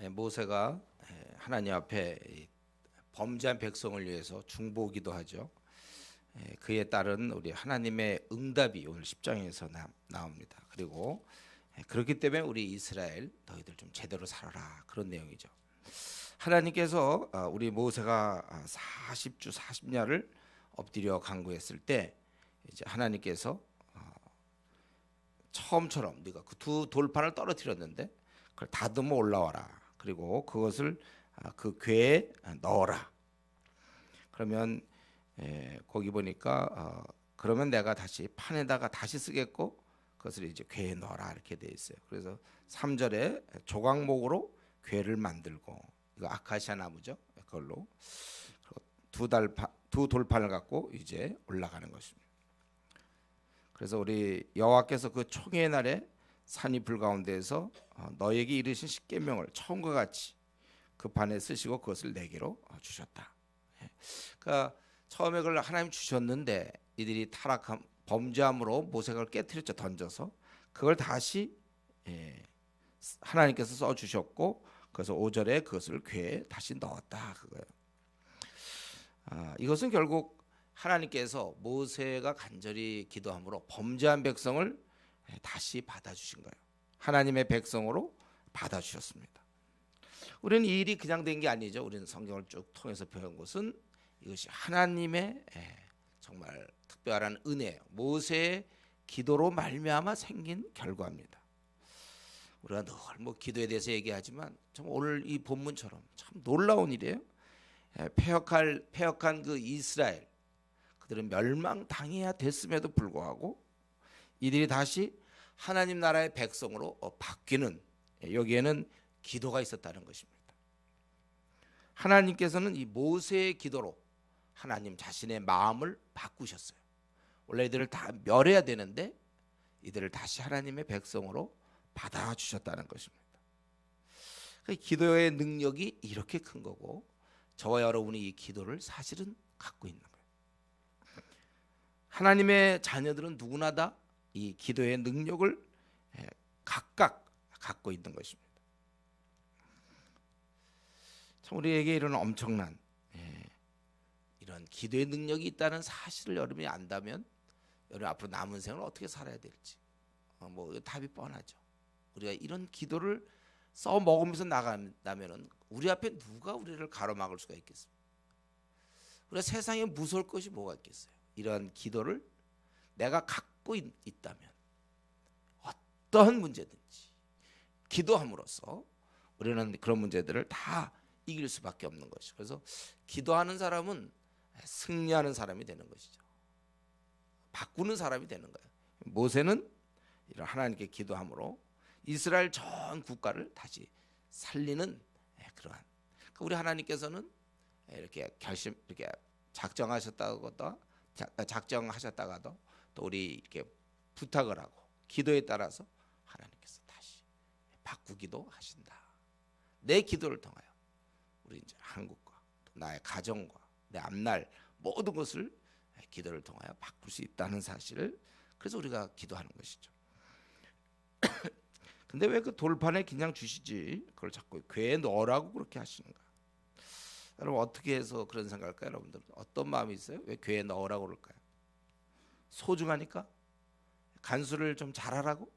모세가 하나님 앞에 범죄한 백성을 위해서 중보기도 하죠. 그에 따른 우리 하나님의 응답이 오늘 10장에서 나옵니다. 그리고 그렇기 때문에 우리 이스라엘 너희들 좀 제대로 살아라, 그런 내용이죠. 하나님께서 우리 모세가 40주 40야를 엎드려 간구했을 때 이제 하나님께서 처음처럼 네가 그 두 돌판을 떨어뜨렸는데 그걸 다듬어 올라와라. 그리고 그것을 그 궤에 넣어라. 그러면 거기 보니까 그러면 내가 다시 판에다가 다시 쓰겠고 그것을 이제 궤에 넣어라, 이렇게 돼 있어요. 그래서 3절에 조각목으로 궤를 만들고, 이거 아카시아 나무죠. 그걸로 두 돌판을 갖고 이제 올라가는 것입니다. 그래서 우리 여호와께서 그 총회의 날에 산이 불가운데에서 너에게 이르신 십계명을 처음과 같이 그 판에 쓰시고 그것을 내게로 주셨다. 그러니까 처음에 그걸 하나님 주셨는데 이들이 타락함 범죄함으로 모세가 그걸 깨트렸죠. 던져서 그걸 다시 하나님께서 써 주셨고, 그래서 5절에 그것을 궤에 다시 넣었다, 그거예요. 이것은 결국 하나님께서 모세가 간절히 기도함으로 범죄한 백성을 다시 받아주신 거예요. 하나님의 백성으로 받아주셨습니다. 우리는 이 일이 그냥 된 게 아니죠. 우리는 성경을 쭉 통해서 배운 것은 이것이 하나님의 정말 특별한 은혜, 모세의 기도로 말미암아 생긴 결과입니다. 우리가 늘 뭐 기도에 대해서 얘기하지만 참 오늘 이 본문처럼 참 놀라운 일이에요. 패역한 그 이스라엘, 그들은 멸망당해야 됐음에도 불구하고 이들이 다시 하나님 나라의 백성으로 바뀌는, 여기에는 기도가 있었다는 것입니다. 하나님께서는 이 모세의 기도로 하나님 자신의 마음을 바꾸셨어요. 원래 이들을 다 멸해야 되는데 이들을 다시 하나님의 백성으로 받아주셨다는 것입니다. 기도의 능력이 이렇게 큰 거고, 저와 여러분이 이 기도를 사실은 갖고 있는 거예요. 하나님의 자녀들은 누구나 다 이 기도의 능력을 각각 갖고 있는 것입니다. 참 우리에게 이런 엄청난 이런 기도의 능력이 있다는 사실을 여러분이 안다면 여러분 앞으로 남은 생을 어떻게 살아야 될지 뭐 답이 뻔하죠. 우리가 이런 기도를 써 먹으면서 나간다면은 우리 앞에 누가 우리를 가로막을 수가 있겠습니까? 우리가 세상에 무서울 것이 뭐가 있겠어요? 이런 기도를 내가 갖고 있다면 어떠한 문제든지 기도함으로써 우리는 그런 문제들을 다 이길 수밖에 없는 것이죠. 그래서 기도하는 사람은 승리하는 사람이 되는 것이죠. 바꾸는 사람이 되는 거예요. 모세는 이런 하나님께 기도함으로 이스라엘 전 국가를 다시 살리는 그러한, 우리 하나님께서는 이렇게 이렇게 작정하셨다가도 또 우리 이렇게 부탁을 하고 기도에 따라서 하나님께서 다시 바꾸기도 하신다. 내 기도를 통하여 우리 이제 한국과 또 나의 가정과 내 앞날 모든 것을 기도를 통하여 바꿀 수 있다는 사실을, 그래서 우리가 기도하는 것이죠. 근데 왜 그 돌판에 그냥 주시지 그걸 자꾸 궤에 넣으라고 그렇게 하시는가? 여러분 어떻게 해서 그런 생각할까요? 여러분들 어떤 마음이 있어요? 왜 궤에 넣으라고 그럴까요? 소중하니까? 간수를 좀 잘하라고?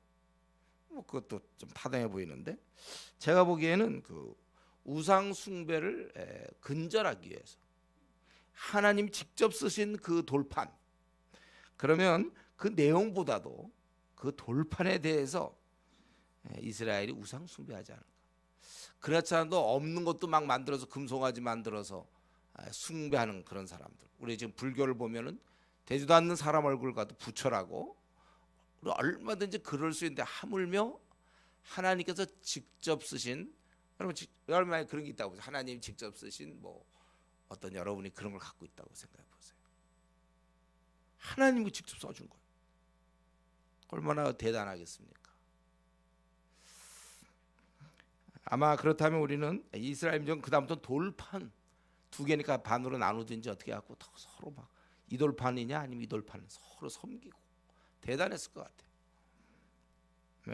뭐 그것도 좀 타당해 보이는데, 제가 보기에는 그 우상 숭배를 근절하기 위해서 하나님 직접 쓰신 그 돌판, 그러면 그 내용보다도 그 돌판에 대해서 이스라엘이 우상 숭배하지 않을까. 그렇지 않아도 없는 것도 막 만들어서 금송아지 만들어서 숭배하는 그런 사람들, 우리 지금 불교를 보면은 되지도 않는 사람 얼굴 가도 부처라고, 우리 얼마든지 그럴 수 있는데 하물며 하나님께서 직접 쓰신, 여러분 만약 그런 게 있다고 보세요. 하나님 직접 쓰신 뭐 어떤 여러분이 그런 걸 갖고 있다고 생각해 보세요. 하나님이 직접 써준 거예요. 얼마나 대단하겠습니까? 아마 그렇다면 우리는 이스라엘 민족은 그다음부터 돌판 두 개니까 반으로 나누든지 어떻게 갖고 서로 막 이 돌판이냐 아니면 이 돌판을 서로 섬기고 대단했을 것 같아요.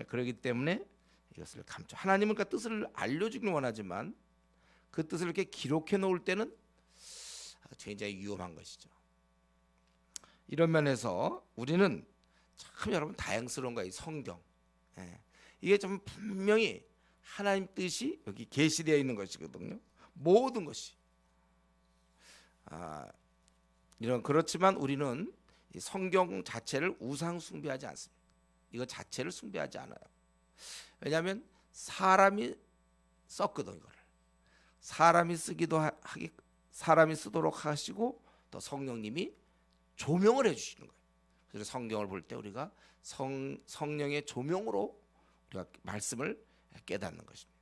그렇기 때문에 이것을 감춰. 하나님은 그 뜻을 알려주길 원하지만 그 뜻을 이렇게 기록해 놓을 때는 굉장히 위험한 것이죠. 이런 면에서 우리는 참 여러분 다양스러운 거예요. 이 성경. 이게 좀 분명히 하나님 뜻이 여기 계시되어 있는 것이거든요. 모든 것이. 이런 그렇지만 우리는 이 성경 자체를 우상 숭배하지 않습니다. 이거 자체를 숭배하지 않아요. 왜냐하면 사람이 썼거든 이거를. 사람이 쓰기도 하기, 사람이 쓰도록 하시고 또 성령님이 조명을 해주시는 거예요. 그래서 성경을 볼 때 우리가 성령의 조명으로 우리가 말씀을 깨닫는 것입니다.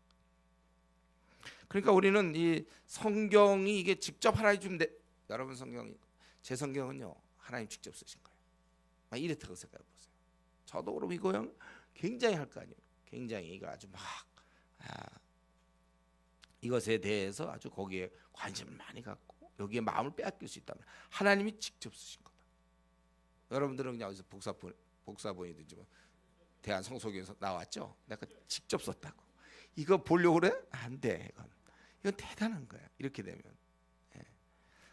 그러니까 우리는 이 성경이 이게 직접 하나님 주면 여러분 성경이 제 성경은요 하나님 직접 쓰신 거예요. 이렇다고 생각해 보세요. 저도 그럼 이거 굉장히 할 거 아니에요. 굉장히 이거 아주 막 이것에 대해서 아주 거기에 관심을 많이 갖고 여기에 마음을 빼앗길 수 있다면 하나님이 직접 쓰신 거다. 여러분들은 그냥 어디서 복사본이든지 뭐 대한 성소교에서 나왔죠. 내가 직접 썼다고. 이거 보려고 그래? 안 돼. 이건 대단한 거야. 이렇게 되면.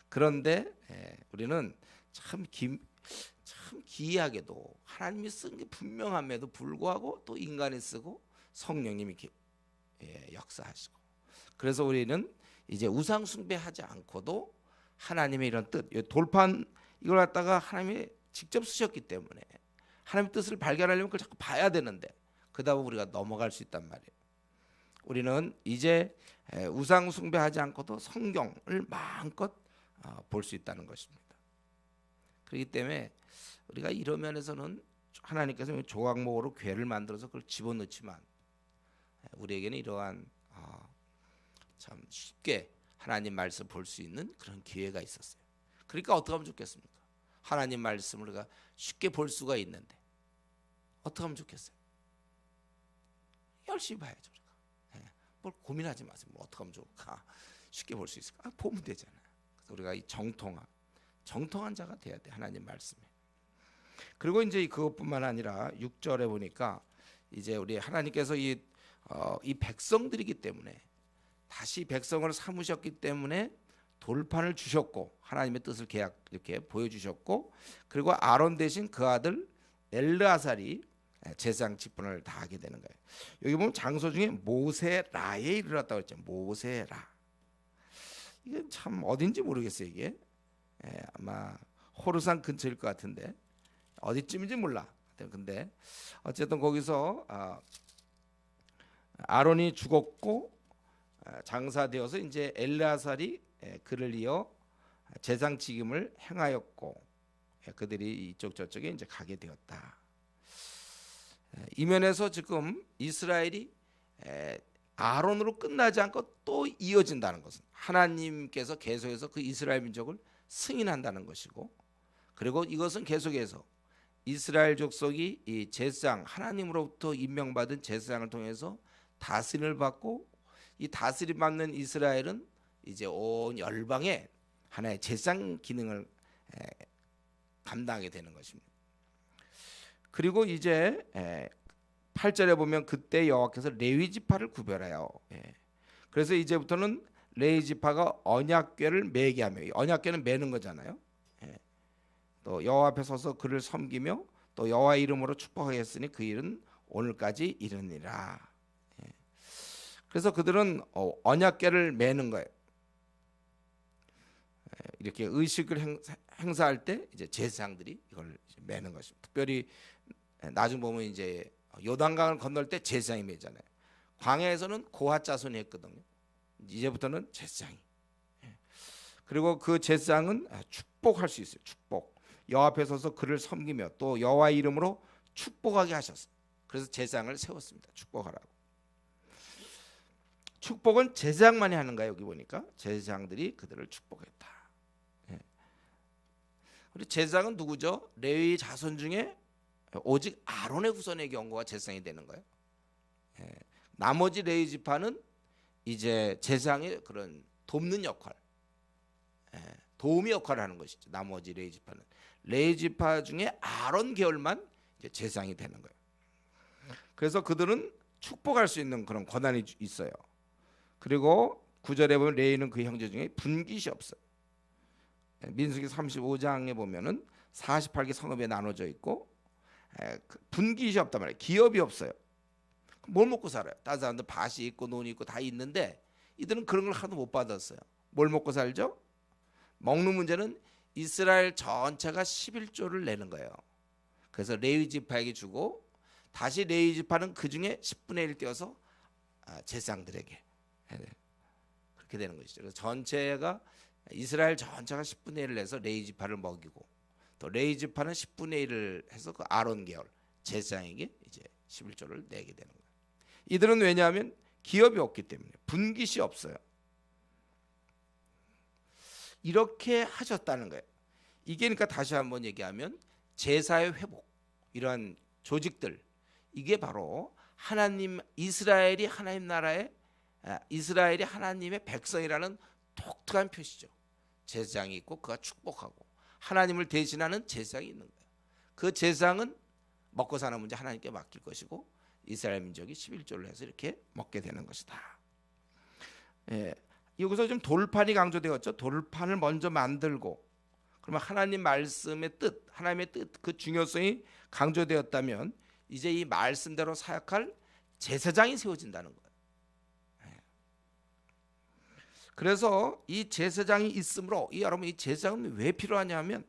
그런데 우리는 참 기이하게도 하나님이 쓴 게 분명함에도 불구하고 또 인간이 쓰고 성령님이 역사하시고. 그래서 우리는 이제 우상 숭배하지 않고도 하나님의 이런 뜻, 돌판 이걸 갖다가 하나님이 직접 쓰셨기 때문에 하나님의 뜻을 발견하려면 그걸 자꾸 봐야 되는데 그다음 우리가 넘어갈 수 있단 말이에요. 우리는 이제 우상 숭배하지 않고도 성경을 마음껏 볼 수 있다는 것입니다. 그렇기 때문에 우리가 이런 면에서는 하나님께서 조각목으로 궤를 만들어서 그걸 집어넣지만 우리에게는 이러한 참 쉽게 하나님 말씀 볼 수 있는 그런 기회가 있었어요. 그러니까 어떻게 하면 좋겠습니까? 하나님 말씀을 우리가 쉽게 볼 수가 있는데 어떻게 하면 좋겠어요? 열심히 봐야죠. 우리가. 뭘 고민하지 마세요. 뭐 어떻게 하면 좋을까? 쉽게 볼 수 있을까? 보면 되잖아요. 그래서 우리가 이 정통한 자가 돼야 돼. 하나님 말씀에. 그리고 이제 그것뿐만 아니라 6절에 보니까 이제 우리 하나님께서 이 백성들이기 때문에 다시 백성을 삼으셨기 때문에 돌판을 주셨고 하나님의 뜻을 이렇게 보여주셨고 그리고 아론 대신 그 아들 엘르아살이 제사장 직분을 다하게 되는 거예요. 여기 보면 장소 중에 모세라에 이르렀다고 했죠. 모세라. 이게 참 어딘지 모르겠어요. 이게 아마 호르산 근처일 것 같은데 어디쯤인지 몰라. 근데 어쨌든 거기서 아론이 죽었고 장사되어서 이제 엘르아살이 그를 이어 제사장 직임을 행하였고 그들이 이쪽 저쪽에 이제 가게 되었다. 이 면에서 지금 이스라엘이 아론으로 끝나지 않고 또 이어진다는 것은 하나님께서 계속해서 그 이스라엘 민족을 승인한다는 것이고 그리고 이것은 계속해서 이스라엘 족속이 이 제사장 하나님으로부터 임명받은 제사장을 통해서 다스림을 받고 이 다스림 받는 이스라엘은 이제 온 열방에 하나의 제사장 기능을 감당하게 되는 것입니다. 그리고 이제 8절에 보면 그때 여호와께서 레위 지파를 구별하여 그래서 이제부터는 레위 지파가 언약궤를 매게 하며 언약궤는 매는 거잖아요. 또 여호와 앞에 서서 그를 섬기며 또 여호와 이름으로 축복하였으니 그 일은 오늘까지 이르니라. 그래서 그들은 언약궤를 매는 거예요. 이렇게 의식을 행사할 때 이제 제사장들이 이걸 매는 것입니다. 특별히 나중 보면 이제 요단강을 건널 때 제사장이 매잖아요. 광야에서는 고핫 자손이 했거든요. 이제부터는 제사장이. 그리고 그 제사장은 축복할 수 있어요. 축복. 여호와 앞에 서서 그를 섬기며 또 여호와 이름으로 축복하게 하셨어요. 그래서 제사장을 세웠습니다. 축복하라고. 축복은 제사장만이 하는가 여기 보니까 제사장들이 그들을 축복했다. 우리 제사장은 누구죠? 레위 자손 중에 오직 아론의 후손에게 온 거가 제사장이 되는 거예요. 나머지 레위 지파는 이제 제사장의 그런 돕는 역할, 도우미 역할을 하는 것이죠. 나머지 레위 지파는 레위 지파 중에 아론 계열만 이제 제사장이 되는 거예요. 그래서 그들은 축복할 수 있는 그런 권한이 있어요. 그리고 9절에 보면 레위는 그 형제 중에 분깃이 없어요. 민수기 35장에 보면은 48개 성읍에 나눠져 있고 분깃이 없단 말이에요. 기업이 없어요. 뭘 먹고 살아요? 다른 사람들 밭이 있고 논이 있고 다 있는데 이들은 그런 걸 하나도 못 받았어요. 뭘 먹고 살죠? 먹는 문제는 이스라엘 전체가 11조를 내는 거예요. 그래서 레위 지파에게 주고 다시 레위 지파는 그 중에 10분의 1 떼어서 제사장들에게 그렇게 되는 것이죠. 그래서 전체가 이스라엘 전체가 10분의 1을 내서 레위 지파를 먹이고 또 레위 지파는 10분의 1을 해서 그 아론 계열 제사장에게 이제 11조를 내게 되는 거예요. 이들은 왜냐하면 기업이 없기 때문에 분깃이 없어요. 이렇게 하셨다는 거예요. 이게 그러니까 다시 한번 얘기하면 제사의 회복 이러한 조직들 이게 바로 하나님 이스라엘이 하나님 나라의 이스라엘이 하나님의 백성이라는 독특한 표시죠. 제사장이 있고 그가 축복하고 하나님을 대신하는 제사장이 있는 거예요. 그 제사장은 먹고 사는 문제 하나님께 맡길 것이고 이스라엘 민족이 11조를 해서 이렇게 먹게 되는 것이다. 여기서 좀 돌판이 강조되었죠. 돌판을 먼저 만들고 그러면 하나님 말씀의 뜻, 하나님의 뜻 그 중요성이 강조되었다면 이제 이 말씀대로 사역할 제사장이 세워진다는 거예요. 그래서 이 제사장이 있으므로 여러분 이 제사장은 왜 필요하냐면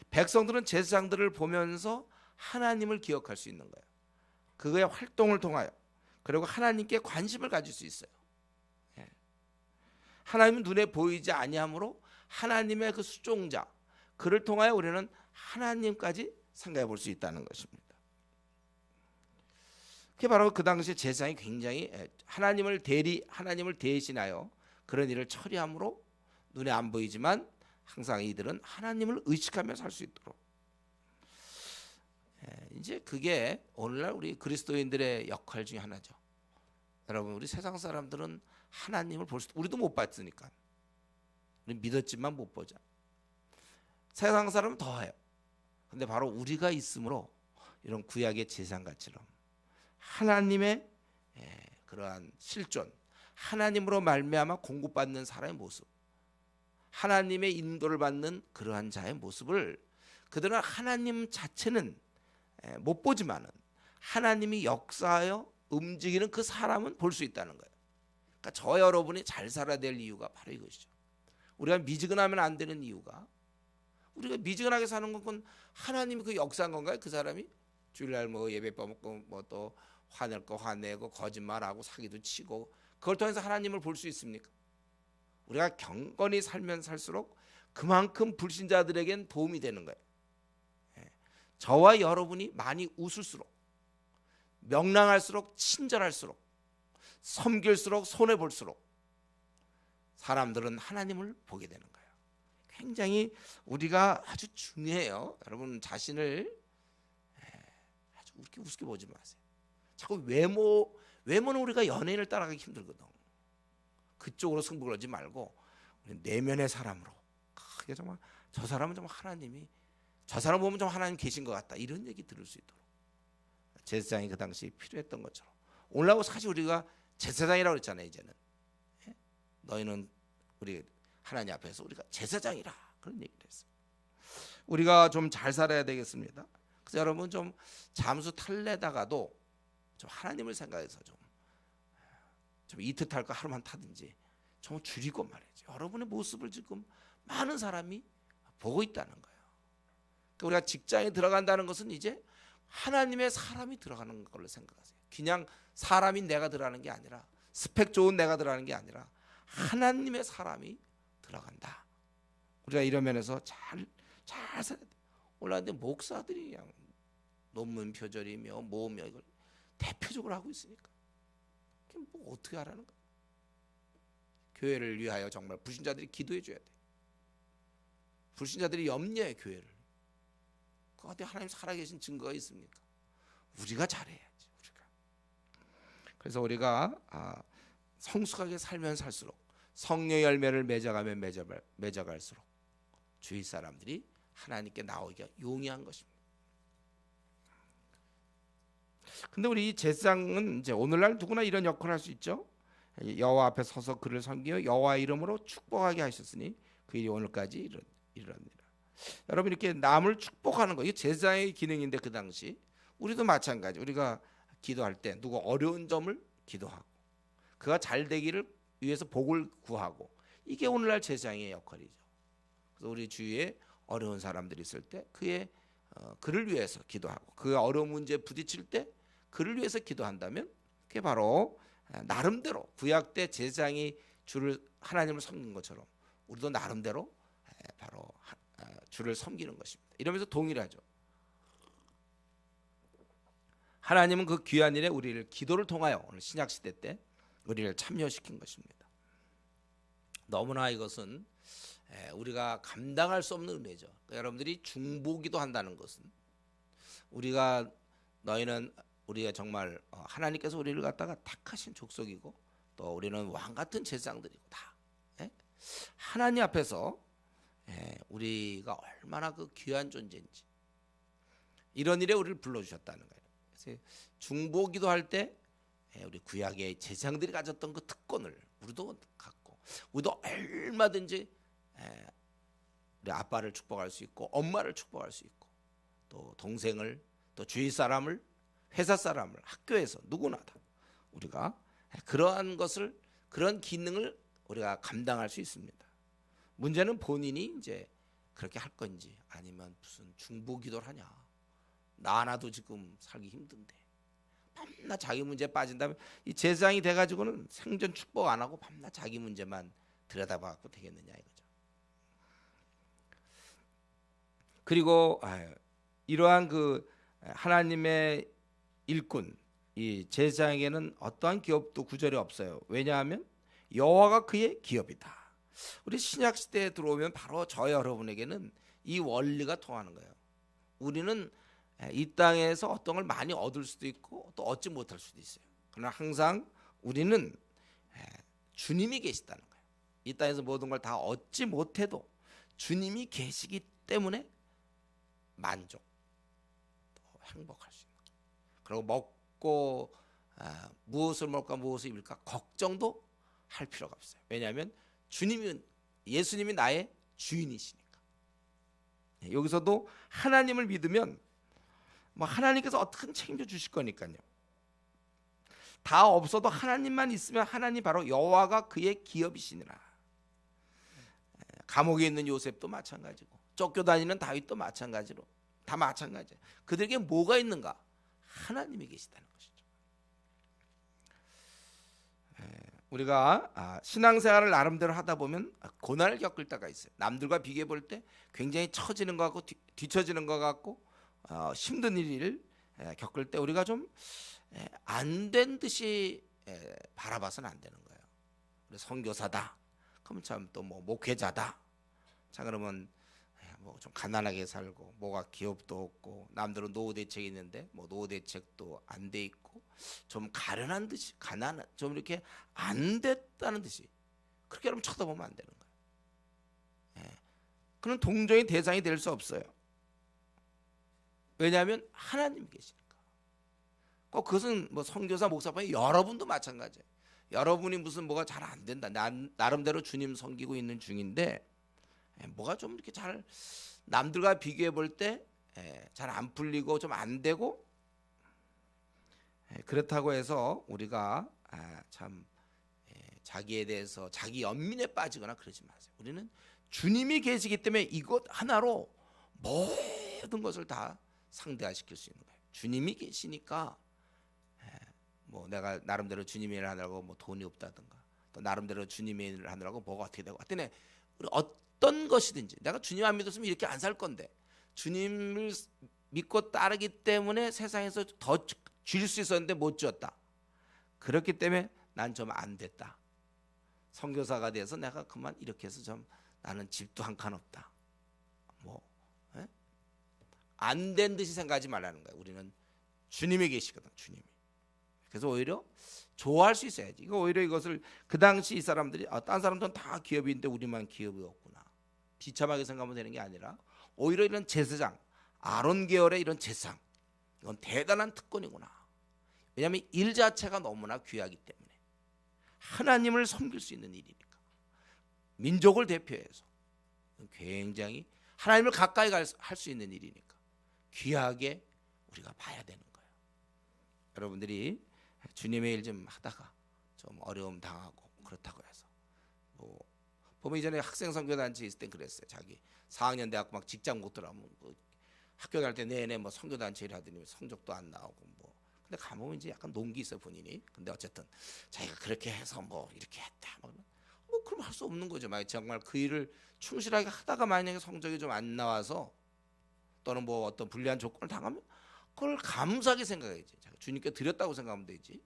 백성들은 제사장들을 보면서 하나님을 기억할 수 있는 거예요. 그의 활동을 통하여 그리고 하나님께 관심을 가질 수 있어요. 하나님은 눈에 보이지 아니하므로 하나님의 그 수종자 그를 통하여 우리는 하나님까지 생각해 볼 수 있다는 것입니다. 그게 바로 그 당시 제사장이 굉장히 하나님을 대신하여 그런 일을 처리함으로 눈에 안 보이지만 항상 이들은 하나님을 의식하며 살 수 있도록 이제 그게 오늘날 우리 그리스도인들의 역할 중에 하나죠. 여러분 우리 세상 사람들은 하나님을 볼 수 우리도 못 봤으니까 우리 믿었지만 못 보자. 세상 사람은 더해요. 근데 바로 우리가 있으므로 이런 구약의 제사장같이럼 하나님의 그러한 실존 하나님으로 말미암아 공급받는 사람의 모습 하나님의 인도를 받는 그러한 자의 모습을 그들은 하나님 자체는 못 보지만은 하나님이 역사하여 움직이는 그 사람은 볼 수 있다는 거예요. 그러니까 저 여러분이 잘 살아야 될 이유가 바로 이것이죠. 우리가 미지근하면 안 되는 이유가 우리가 미지근하게 사는 건 하나님이 그 역사한 건가요? 그 사람이 주일날 뭐 예배 빼먹고 뭐 또 화낼 거 화내고 거짓말하고 사기도 치고 그걸 통해서 하나님을 볼 수 있습니까? 우리가 경건히 살면 살수록 그만큼 불신자들에겐 도움이 되는 거예요. 저와 여러분이 많이 웃을수록 명랑할수록 친절할수록 섬길수록 손해볼수록 사람들은 하나님을 보게 되는 거예요. 굉장히 우리가 아주 중요해요. 여러분 자신을 아주 우습게 보지 마세요. 자꾸 외모는 우리가 연예인을 따라가기 힘들거든. 그쪽으로 승부 걸지 말고 우리 내면의 사람으로 그게 정말 저 사람은 정말 하나님이 저 사람 보면 좀 하나님 계신 것 같다 이런 얘기 들을 수 있도록 제사장이 그 당시 필요했던 것처럼 오늘날 사실 우리가 제사장이라고 그랬잖아요. 이제는 너희는 우리 하나님 앞에서 우리가 제사장이라 그런 얘기를 했어요. 우리가 좀 잘 살아야 되겠습니다. 그래서 여러분 좀 잠수 탈래다가도 좀 하나님을 생각해서 좀 이틀 탈 거 하루만 타든지 좀 줄이고 말이죠. 여러분의 모습을 지금 많은 사람이 보고 있다는 거예요. 그러니까 우리가 직장에 들어간다는 것은 이제 하나님의 사람이 들어가는 걸로 생각하세요. 그냥 사람인 내가 들어가는 게 아니라 스펙 좋은 내가 들어가는 게 아니라 하나님의 사람이 들어간다. 우리가 이런 면에서 잘 살아야 돼. 올라왔는데 목사들이 그냥 논문 표절이며 뭐며 이걸 대표적으로 하고 있으니까 뭐 어떻게 하라는 거야. 교회를 위하여 정말 불신자들이 기도해 줘야 돼. 불신자들이 염려해 교회를. 그 어디 하나님 살아계신 증거가 있습니까? 우리가 잘해야지. 우리가. 그래서 우리가 성숙하게 살면 살수록 성령의 열매를 맺어가면 맺어갈수록 주위 사람들이 하나님께 나오기가 용이한 것입니다. 근데 우리 이 제사장은 이제 오늘날 누구나 이런 역할을 할 수 있죠. 여호와 앞에 서서 그를 섬기며 여호와 이름으로 축복하게 하셨으니 그 일이 오늘까지 이르니라. 여러분 이렇게 남을 축복하는 거, 이게 제사장의 기능인데 그 당시 우리도 마찬가지. 우리가 기도할 때 누구 어려운 점을 기도하고 그가 잘 되기를 위해서 복을 구하고, 이게 오늘날 제사장의 역할이죠. 그래서 우리 주위에 어려운 사람들이 있을 때 그를 위해서 기도하고 그 어려운 문제에 부딪힐 때 그를 위해서 기도한다면 그게 바로 나름대로 구약 때 제사장이 하나님을 섬긴 것처럼 우리도 나름대로 바로 주를 섬기는 것입니다. 이러면서 동일하죠. 하나님은 그 귀한 일에 우리를 기도를 통하여 오늘 신약 시대 때 우리를 참여시킨 것입니다. 너무나 이것은 우리가 감당할 수 없는 은혜죠. 그러니까 여러분들이 중보기도 한다는 것은 우리가 정말 하나님께서 우리를 갖다가 택하신 족속이고 또 우리는 왕 같은 제사장들이고 다 하나님 앞에서 우리가 얼마나 그 귀한 존재인지 이런 일에 우리를 불러주셨다는 거예요. 그래서 중보기도 할 때 우리 구약의 제사장들이 가졌던 그 특권을 우리도 갖고 우리도 얼마든지 우리 아빠를 축복할 수 있고 엄마를 축복할 수 있고 또 동생을 또 주위 사람을 회사 사람을 학교에서 누구나 다 우리가 그런 기능을 우리가 감당할 수 있습니다. 문제는 본인이 이제 그렇게 할 건지 아니면 무슨 중보기도를 하냐. 나 하나도 지금 살기 힘든데 밤낮 자기 문제에 빠진다면 이 제사장이 돼가지고는 생전 축복 안 하고 밤낮 자기 문제만 들여다봐갖고 되겠느냐 이거죠. 그리고 이러한 그 하나님의 일꾼 이 제사장에게는 어떠한 기업도 구절이 없어요. 왜냐하면 여호와가 그의 기업이다. 우리 신약 시대에 들어오면 바로 저 여러분에게는 이 원리가 통하는 거예요. 우리는 이 땅에서 어떤 걸 많이 얻을 수도 있고 또 얻지 못할 수도 있어요. 그러나 항상 우리는 주님이 계시다는 거예요. 이 땅에서 모든 걸 다 얻지 못해도 주님이 계시기 때문에 만족, 또 행복할 수 있는 거예요. 그리고 먹고 무엇을 먹을까 무엇을 입을까 걱정도 할 필요가 없어요. 왜냐하면 예수님이 나의 주인이시니까. 여기서도 하나님을 믿으면 하나님께서 어떻게 책임져 주실 거니까요. 다 없어도 하나님만 있으면 하나님 바로 여호와가 그의 기업이시니라. 감옥에 있는 요셉도 마찬가지고 쫓겨다니는 다윗도 마찬가지로 다 마찬가지예요. 그들에게 뭐가 있는가? 하나님이 계시다는 것이죠. 우리가 신앙생활을 나름대로 하다 보면 고난을 겪을 때가 있어요. 남들과 비교해 볼 때 굉장히 처지는 것 같고 뒤처지는 것 같고 힘든 일을 겪을 때 우리가 좀 안 된 듯이 바라봐서는 안 되는 거예요. 선교사다. 그럼 참 또 뭐 목회자다. 자 그러면 뭐 좀 가난하게 살고 뭐가 기업도 없고 남들은 노후 대책이 있는데 뭐 노후 대책도 안 돼 있고 좀 가련한 듯이 좀 이렇게 안 됐다는 듯이 그렇게 여러분 쳐다보면 안 되는 거예요. 그는 동정의 대상이 될 수 없어요. 왜냐하면 하나님이 계시니까. 꼭 그것은 뭐 선교사 목사뿐이 여러분도 마찬가지예요. 여러분이 무슨 뭐가 잘 안 된다. 나름대로 주님 섬기고 있는 중인데 뭐가 좀 이렇게 잘 남들과 비교해 볼 때 잘 안 풀리고 좀 안 되고 그렇다고 해서 우리가 참 자기에 대해서 자기 연민에 빠지거나 그러지 마세요. 우리는 주님이 계시기 때문에 이것 하나로 모든 것을 다 상대화시킬 수 있는 거예요. 주님이 계시니까 뭐 내가 나름대로 주님의 일을 하느라고 뭐 돈이 없다든가 또 나름대로 주님의 일을 하느라고 뭐가 어떻게 되고 하여튼 어떤 것이든지 내가 주님 안 믿었으면 이렇게 안 살 건데 주님을 믿고 따르기 때문에 세상에서 더 줄 수 있었는데 못 줬다. 그렇기 때문에 난 좀 안 됐다. 선교사가 돼서 내가 그만 이렇게 해서 좀 나는 집도 한 칸 없다. 뭐 안 된 듯이 생각하지 말라는 거예요. 우리는 주님이 계시거든. 주님이. 그래서 오히려 좋아할 수 있어야지. 이거 오히려 이것을 그 당시 이 사람들이 딴 사람들은 다 기업인데 우리만 기업이 없구나. 비참하게 생각하면 되는 게 아니라 오히려 이런 제사장, 아론 계열의 이런 제사장 이건 대단한 특권이구나. 왜냐하면 일 자체가 너무나 귀하기 때문에 하나님을 섬길 수 있는 일이니까 민족을 대표해서 굉장히 하나님을 가까이 할 수 있는 일이니까 귀하게 우리가 봐야 되는 거예요. 여러분들이 주님의 일 좀 하다가 좀 어려움 당하고 그렇다고 해서 뭐 보면 이전에 학생 선교단체 있을 땐 그랬어요. 자기 4학년 대학 막 직장 못 들어가면 뭐 학교 갈 때 내내 뭐 선교단체 일 하더니 성적도 안 나오고 뭐 근데 가보면 이제 약간 농기 있어 본인이. 근데 어쨌든 자기가 그렇게 해서 뭐 이렇게 했다 뭐 그럼 할 수 없는 거죠. 만약 정말 그 일을 충실하게 하다가 만약에 성적이 좀 안 나와서 또는 뭐 어떤 불리한 조건을 당하면 그걸 감사하게 생각해야지. 주님께 드렸다고 생각하면 되지.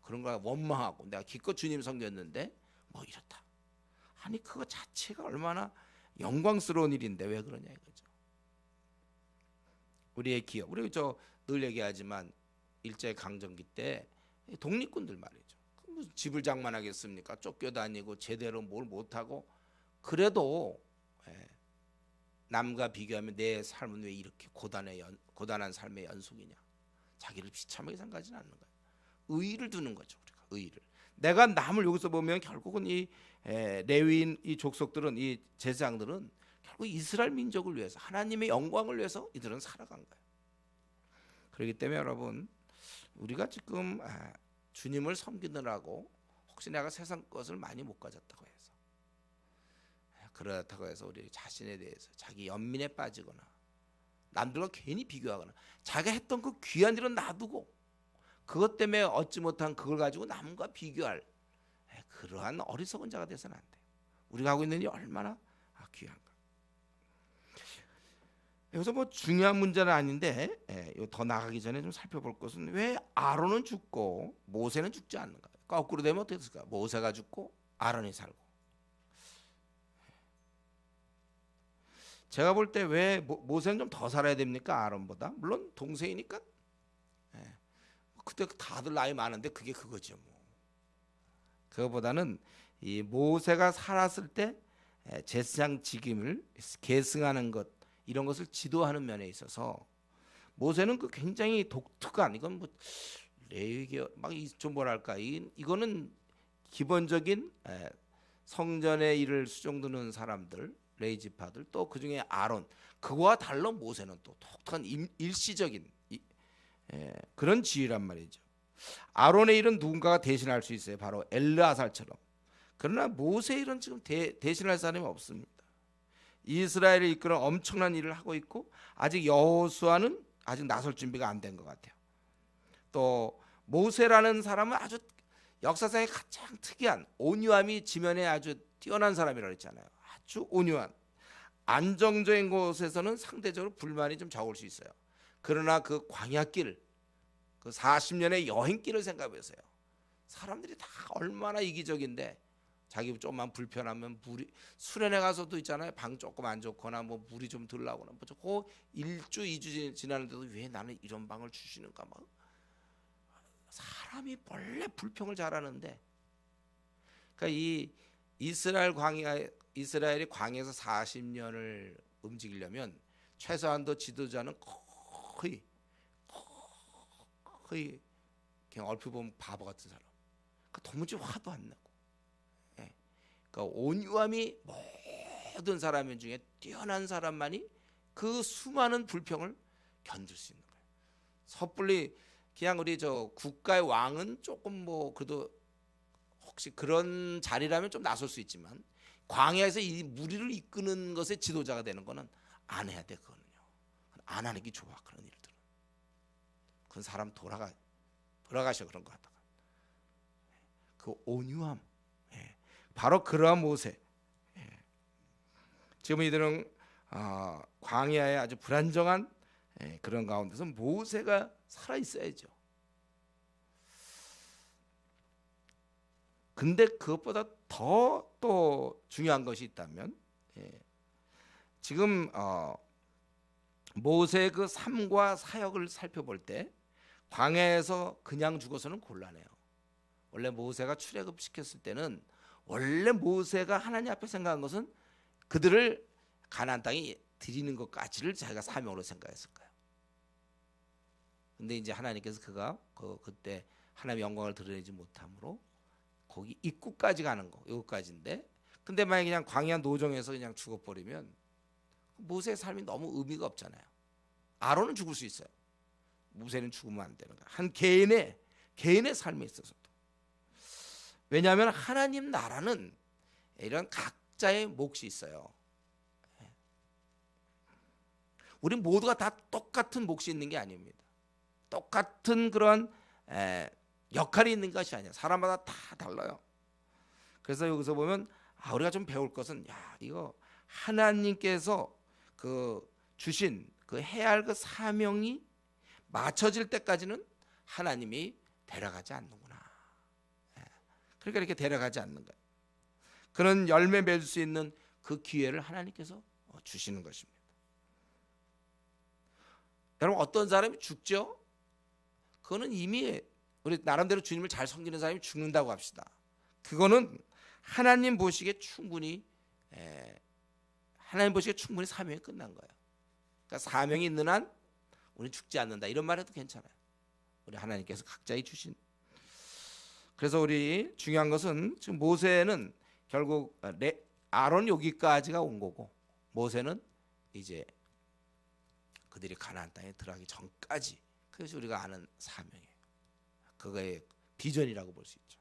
그런 거 원망하고 내가 기껏 주님 섬겼는데 뭐 이렇다. 아니 그거 자체가 얼마나 영광스러운 일인데 왜 그러냐 이거죠. 우리의 기업, 우리 늘 얘기하지만 일제 강점기 때 독립군들 말이죠. 무슨 집을 장만하겠습니까? 쫓겨다니고 제대로 뭘 못하고 그래도 남과 비교하면 내 삶은 왜 이렇게 고단한 삶의 연속이냐. 자기를 비참하게 생각하지는 않는 거예요. 의의를 두는 거죠. 우리가 의의를. 내가 남을 여기서 보면 결국은 이 레위인 이 족속들은 이 제사장들은 결국 이스라엘 민족을 위해서 하나님의 영광을 위해서 이들은 살아간 거예요. 그렇기 때문에 여러분 우리가 지금 주님을 섬기느라고 혹시 내가 세상 것을 많이 못 가졌다고 해서 그렇다고 해서 우리 자신에 대해서 자기 연민에 빠지거나 남들과 괜히 비교하거나 자기가 했던 그 귀한 일은 놔두고 그것 때문에 얻지 못한 그걸 가지고 남과 비교할 그러한 어리석은 자가 되서는 안 돼요. 우리가 하고 있는 일이 얼마나 귀한가. 여기서 뭐 중요한 문제는 아닌데 더 나가기 전에 좀 살펴볼 것은 왜 아론은 죽고 모세는 죽지 않는가. 거꾸로 되면 어떻게 됐을까. 모세가 죽고 아론이 살고. 제가 볼 때 왜 모세는 좀 더 살아야 됩니까 아론보다. 물론 동생이니까 그때 다들 나이 많은데 그게 그거죠 뭐. 그거보다는 이 모세가 살았을 때 제사장 직임을 계승하는 것 이런 것을 지도하는 면에 있어서 모세는 그 굉장히 독특한 이건 뭐 레위기 막좀 뭐랄까 이거는 기본적인 성전의 일을 수종드는 사람들 레이지파들 또 그 중에 아론 그와 달라 모세는 또 독특한 일시적인 그런 지위란 말이죠. 아론의 일은 누군가가 대신할 수 있어요. 바로 엘르아살처럼. 그러나 모세의 일은 지금 대신할 사람이 없습니다. 이스라엘을 이끄는 엄청난 일을 하고 있고 아직 여호수아는 아직 나설 준비가 안 된 것 같아요. 또 모세라는 사람은 아주 역사상에 가장 특이한 온유함이 지면에 아주 뛰어난 사람이라고 했잖아요. 아주 온유한 안정적인 곳에서는 상대적으로 불만이 좀 적을 수 있어요. 그러나 그 광야길 그 40년의 여행길을 생각해보세요. 사람들이 다 얼마나 이기적인데 자기 좀만 불편하면 물이 수련회 가서도 있잖아요. 방 조금 안 좋거나 뭐 물이 좀 덜 나거나 뭐 그 1주 2주 지나는데도 왜 나는 이런 방을 주시는가 막 사람이 원래 불평을 잘하는데 그러니까 이 이스라엘이 광야에서 40년을 움직이려면 최소한도 지도자는 거의 그냥 얼핏 보면 바보 같은 사람. 그러니까 도무지 화도 안 나고. 그러니까 온유함이 모든 사람 중에 뛰어난 사람만이 그 수많은 불평을 견딜 수 있는 거예요. 섣불리 그냥 우리 국가의 왕은 조금 뭐 그래도 혹시 그런 자리라면 좀 나설 수 있지만 광야에서 이 무리를 이끄는 것의 지도자가 되는 거는 안 해야 돼. 그거는요. 안 하는 게 좋아. 그런 일들은. 그건 사람 돌아가셔 그런 거 하다가. 그 온유함. 바로 그러한 모세. 지금 이들은 광야에 아주 불안정한 그런 가운데서 모세가 살아 있어야죠. 근데 그것보다 더 또 중요한 것이 있다면 지금 모세의 그 삶과 사역을 살펴볼 때 광야에서 그냥 죽어서는 곤란해요. 원래 모세가 출애굽시켰을 때는 원래 모세가 하나님 앞에 생각한 것은 그들을 가나안 땅에 드리는 것까지를 자기가 사명으로 생각했을 거예요. 근데 이제 하나님께서 그가 그때 하나님의 영광을 드러내지 못함으로 거기 입구까지 가는 거, 여기까지인데, 근데 만약 그냥 광야 노정에서 그냥 죽어버리면 모세의 삶이 너무 의미가 없잖아요. 아론은 죽을 수 있어요. 모세는 죽으면 안 되는 거야. 한 개인의 삶에 있어서도. 왜냐하면 하나님 나라는 이런 각자의 몫이 있어요. 우리 모두가 다 똑같은 몫이 있는 게 아닙니다. 똑같은 그런 역할이 있는 것이 아니야. 사람마다 다 달라요. 그래서 여기서 보면 우리가 좀 배울 것은 이거 하나님께서 그 주신 그 해야 할 그 사명이 맞춰질 때까지는 하나님이 데려가지 않는구나. 그러니까 이렇게 데려가지 않는 거예요. 그런 열매 맺을 수 있는 그 기회를 하나님께서 주시는 것입니다. 여러분, 어떤 사람이 죽죠? 그거는 이미 우리 나름대로 주님을 잘 섬기는 사람이 죽는다고 합시다. 그거는 하나님 보시기에 충분히 사명이 끝난 거예요. 그러니까 사명이 있는 한 우리는 죽지 않는다, 이런 말해도 괜찮아요. 우리 하나님께서 각자의 주신. 그래서 우리 중요한 것은 지금 모세는 결국 아론 여기까지가 온 거고, 모세는 이제 그들이 가나안 땅에 들어가기 전까지, 그것이 우리가 아는 사명이에요. 그거의 비전이라고 볼 수 있죠.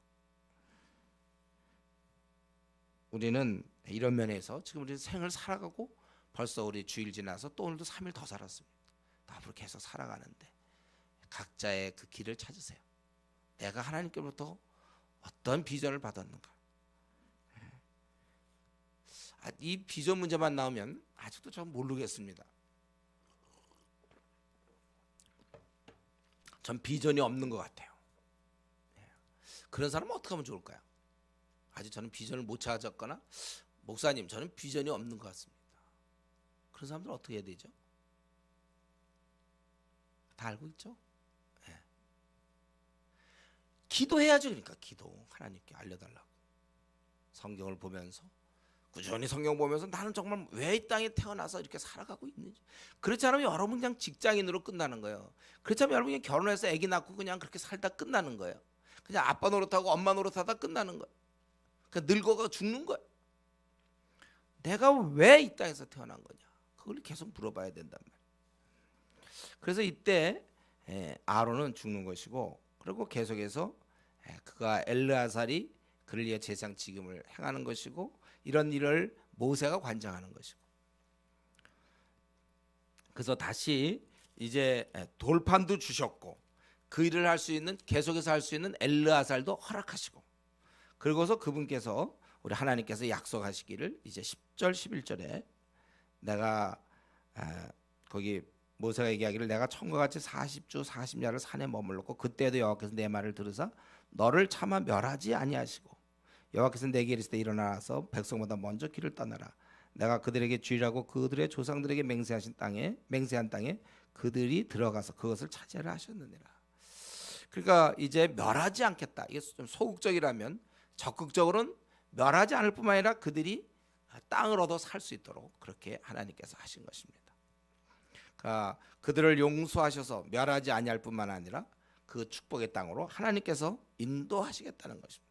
우리는 이런 면에서 지금 우리 생을 살아가고 벌써 우리 주일 지나서 또 오늘도 3일 더 살았습니다. 앞으로 계속 살아가는데 각자의 그 길을 찾으세요. 내가 하나님께로부터 어떤 비전을 받았는가. 이 비전 문제만 나오면 아직도 전 모르겠습니다. 전 비전이 없는 것 같아요. 그런 사람은 어떻게 하면 좋을까요? 아직 저는 비전을 못 찾았거나, 목사님 저는 비전이 없는 것 같습니다. 그런 사람들은 어떻게 해야 되죠? 다 알고 있죠? 네. 기도해야죠. 그러니까 기도, 하나님께 알려달라고. 성경을 보면서, 꾸준히 성경 보면서 나는 정말 왜 이 땅에 태어나서 이렇게 살아가고 있는지. 그렇지 않으면 여러분 그냥 직장인으로 끝나는 거예요. 그렇지 않으면 여러분 그냥 결혼해서 아기 낳고 그냥 그렇게 살다 끝나는 거예요. 그냥 아빠 노릇하고 엄마 노릇하다 끝나는 거예요. 그러니까 늙어가 죽는 거예요. 내가 왜 이 땅에서 태어난 거냐, 그걸 계속 물어봐야 된단 말이에요. 그래서 이때 아론은 죽는 것이고, 그리고 계속해서 그가 엘르아살이 그를 위해 제사장 직임을 행하는 것이고, 이런 일을 모세가 관장하는 것이고, 그래서 다시 이제 돌판도 주셨고, 그 일을 할 수 있는, 계속해서 할 수 있는 엘르아살도 허락하시고, 그리고서 그분께서, 우리 하나님께서 약속하시기를 이제 10절 11절에 내가 거기 모세가 얘기하기를 내가 처음과 같이 40주 40야를 산에 머물렀고 그때도 여호와께서 내 말을 들으사 너를 차마 멸하지 아니하시고 여호와께서 내게 이르시되 일어나서 백성보다 먼저 길을 떠나라. 내가 그들에게 주리라고 그들의 조상들에게 맹세한 땅에 그들이 들어가서 그것을 차지하라 하셨느니라. 그러니까 이제 멸하지 않겠다. 이게 좀 소극적이라면 적극적으로는 멸하지 않을 뿐만 아니라 그들이 땅을 얻어 살 수 있도록 그렇게 하나님께서 하신 것입니다. 그러니까 그들을 용서하셔서 멸하지 아니할 뿐만 아니라 그 축복의 땅으로 하나님께서 인도하시겠다는 것입니다.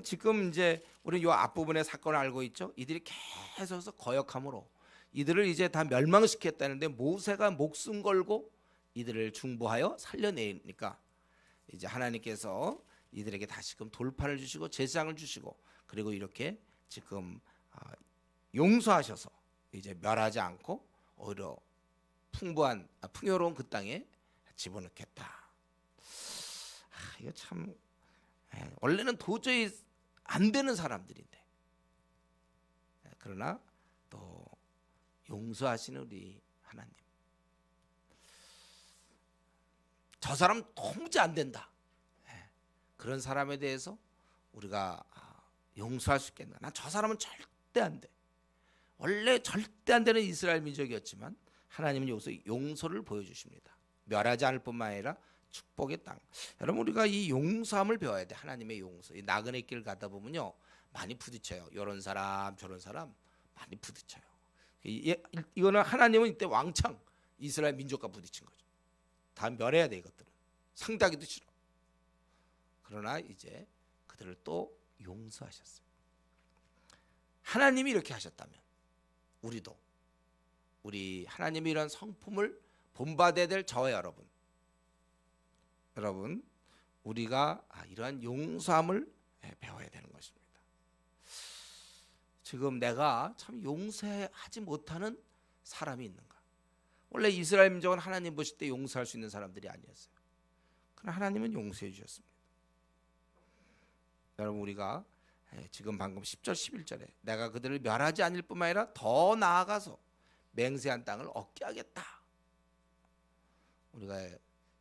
지금 이제 우리 이 앞부분의 사건을 알고 있죠. 이들이 계속해서 거역함으로 이들을 이제 다 멸망시켰다는데 모세가 목숨 걸고 이들을 중보하여 살려내니까 이제 하나님께서 이들에게 다시금 돌판을 주시고 제사장을 주시고, 그리고 이렇게 지금 용서하셔서 이제 멸하지 않고 오히려 풍요로운 그 땅에 집어넣겠다. 이거 참 원래는 도저히 안 되는 사람들인데, 그러나 또 용서하시는 우리 하나님, 저 사람 도무지 안 된다, 그런 사람에 대해서 우리가 용서할 수 있겠나? 난 저 사람은 절대 안 돼. 원래 절대 안 되는 이스라엘 민족이었지만 하나님은 여기서 용서를 보여주십니다. 멸하지 않을 뿐만 아니라 축복의 땅. 여러분, 우리가 이 용서함을 배워야 돼. 하나님의 용서. 이 나그네 길 가다 보면요 많이 부딪혀요. 이런 사람 저런 사람 많이 부딪혀요. 이거는 하나님은 이때 왕창 이스라엘 민족과 부딪힌 거죠. 다 멸해야 돼. 이것들은 상대하기도 싫어. 그러나 이제 그들을 또 용서하셨어요. 하나님이 이렇게 하셨다면 우리 하나님이 이런 성품을 본받아야 될 저와 여러분 우리가 이러한 용서함을 배워야 되는 것입니다. 지금 내가 참 용서하지 못하는 사람이 있는가? 원래 이스라엘 민족은 하나님 보실 때 용서할 수 있는 사람들이 아니었어요. 그러나 하나님은 용서해 주셨습니다. 여러분 우리가 지금 방금 10절 11절에 내가 그들을 멸하지 않을 뿐만 아니라 더 나아가서 맹세한 땅을 얻게 하겠다. 우리가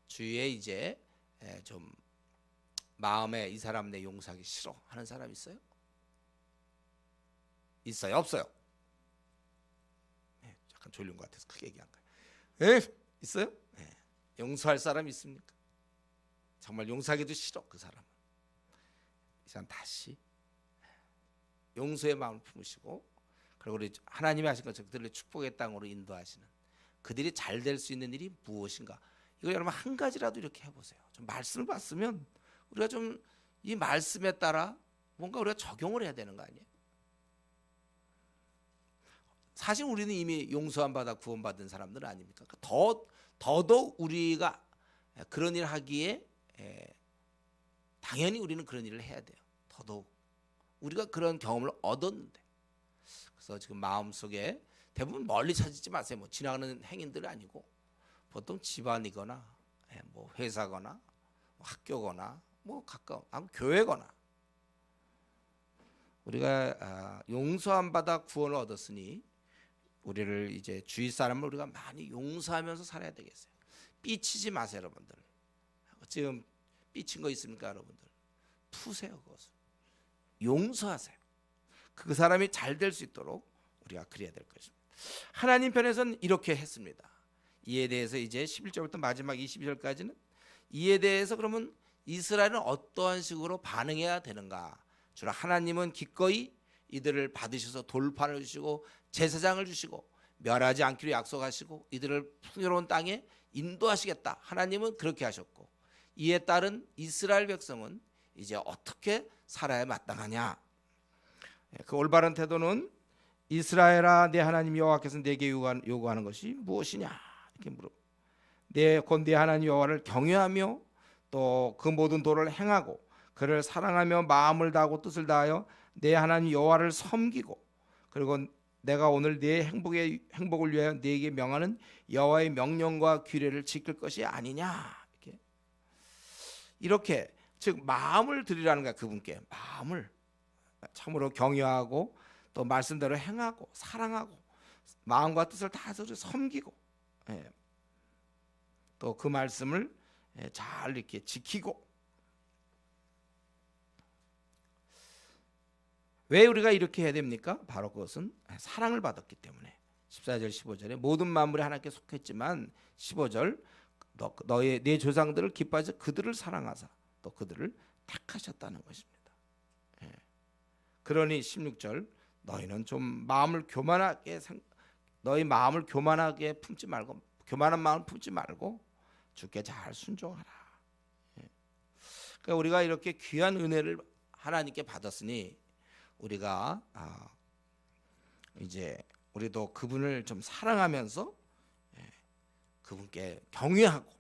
주위에 이제 좀 마음에 이 사람 내 용서하기 싫어 하는 사람 있어요? 있어요? 없어요? 약간 졸린 것 같아서 크게 얘기한 거예요. 있어요? 용서할 사람 있습니까? 정말 용서하기도 싫어 그 사람은. 이 사람 다시 용서의 마음을 품으시고 그리고 우리 하나님이 하신 것처럼 그들을 축복의 땅으로 인도하시는 그들이 잘 될 수 있는 일이 무엇인가? 이거 여러분 한 가지라도 이렇게 해보세요. 좀 말씀을 봤으면 우리가 좀 이 말씀에 따라 뭔가 우리가 적용을 해야 되는 거 아니에요? 사실 우리는 이미 용서한 받아 구원받은 사람들은 아닙니까? 더더욱 우리가 그런 일을 하기에 당연히 우리는 그런 일을 해야 돼요. 더더욱 우리가 그런 경험을 얻었는데 그래서 지금 마음속에 대부분 멀리 찾지 마세요. 뭐 지나가는 행인들은 아니고 보통 집안이거나 뭐 회사거나 학교거나 뭐 가까운 교회거나 우리가 용서함 받아 구원을 얻었으니 우리를 이제 주위 사람을 우리가 많이 용서하면서 살아야 되겠어요. 삐치지 마세요, 여러분들. 지금 삐친 거 있습니까, 여러분들? 푸세요, 그것을. 용서하세요. 그 사람이 잘 될 수 있도록 우리가 그래야 될 것입니다. 하나님 편에서는 이렇게 했습니다. 이에 대해서 이제 11절부터 마지막 22절까지는 이에 대해서 그러면 이스라엘은 어떠한 식으로 반응해야 되는가? 주로 하나님은 기꺼이 이들을 받으셔서 돌판을 주시고 제사장을 주시고 멸하지 않기로 약속하시고 이들을 풍요로운 땅에 인도하시겠다. 하나님은 그렇게 하셨고 이에 따른 이스라엘 백성은 이제 어떻게 살아야 마땅하냐? 그 올바른 태도는 이스라엘아 내 하나님 여호와께서 내게 요구하는 것이 무엇이냐? 이렇게 물어. 내 하나님 여호와를 경외하며 또 그 모든 도를 행하고 그를 사랑하며 마음을 다하고 뜻을 다하여 내 하나님 여호와를 섬기고 그리고 내가 오늘 내 행복을 위하여 네게 명하는 여호와의 명령과 규례를 지킬 것이 아니냐? 이렇게 즉 마음을 드리라는 거야. 그분께 마음을 참으로 경외하고 또 말씀대로 행하고 사랑하고 마음과 뜻을 다해서 섬기고 또 그 말씀을 잘 이렇게 지키고. 왜 우리가 이렇게 해야 됩니까? 바로 그것은 사랑을 받았기 때문에. 14절 15절에 모든 만물이 하나님께 속했지만 15절 내 조상들을 기뻐하셔 그들을 사랑하사 또 그들을 택하셨다는 것입니다. 그러니 16절 너희는 좀 너희 마음을 교만하게 품지 말고 교만한 마음을 품지 말고 주께 잘 순종하라. 그러니까 우리가 이렇게 귀한 은혜를 하나님께 받았으니 우리가 이제 우리도 그분을 좀 사랑하면서 그분께 경외하고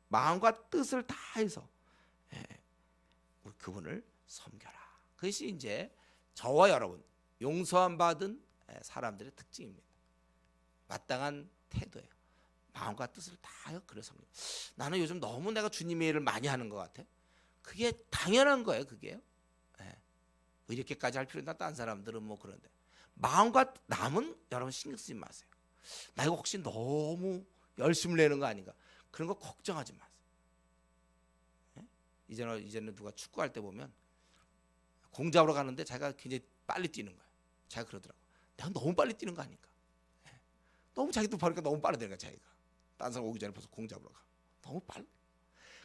마음과 뜻을 다해서 그분을 섬겨라. 그것이 이제 저와 여러분 용서함 받은 사람들의 특징입니다. 마땅한 태도예요. 마음과 뜻을 다하여 그를 섬겨. 나는 요즘 너무 내가 주님의 일을 많이 하는 것 같아. 그게 당연한 거예요. 그게요. 이렇게까지 할 필요 있나? 다른 사람들은 뭐 그런데 마음과 남은 여러분 신경 쓰지 마세요. 나 이거 혹시 너무 열심을 내는 거 아닌가? 그런 거 걱정하지 마세요. 이제는 누가 축구할 때 보면 공 잡으러 가는데 자기가 굉장히 빨리 뛰는 거야. 자기가 그러더라고. 내가 너무 빨리 뛰는 거 아닐까? 너무 자기도 바르니까 너무 빠르게 되는 거야. 자기가 딴 사람 오기 전에 벌써 공 잡으러 가. 너무 빨리.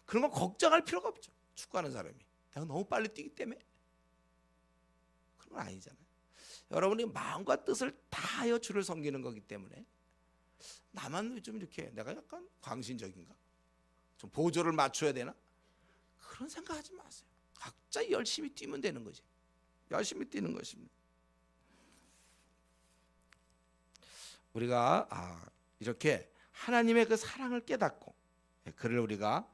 그런 거 걱정할 필요가 없죠. 축구하는 사람이 내가 너무 빨리 뛰기 때문에 그런 건 아니잖아요. 여러분이 마음과 뜻을 다하여 주를 섬기는 거기 때문에 나만 좀 이렇게 내가 약간 광신적인가? 좀 보조를 맞춰야 되나? 그런 생각하지 마세요. 각자 열심히 뛰면 되는 거지. 열심히 뛰는 것입니다. 우리가 이렇게 하나님의 그 사랑을 깨닫고 그를 우리가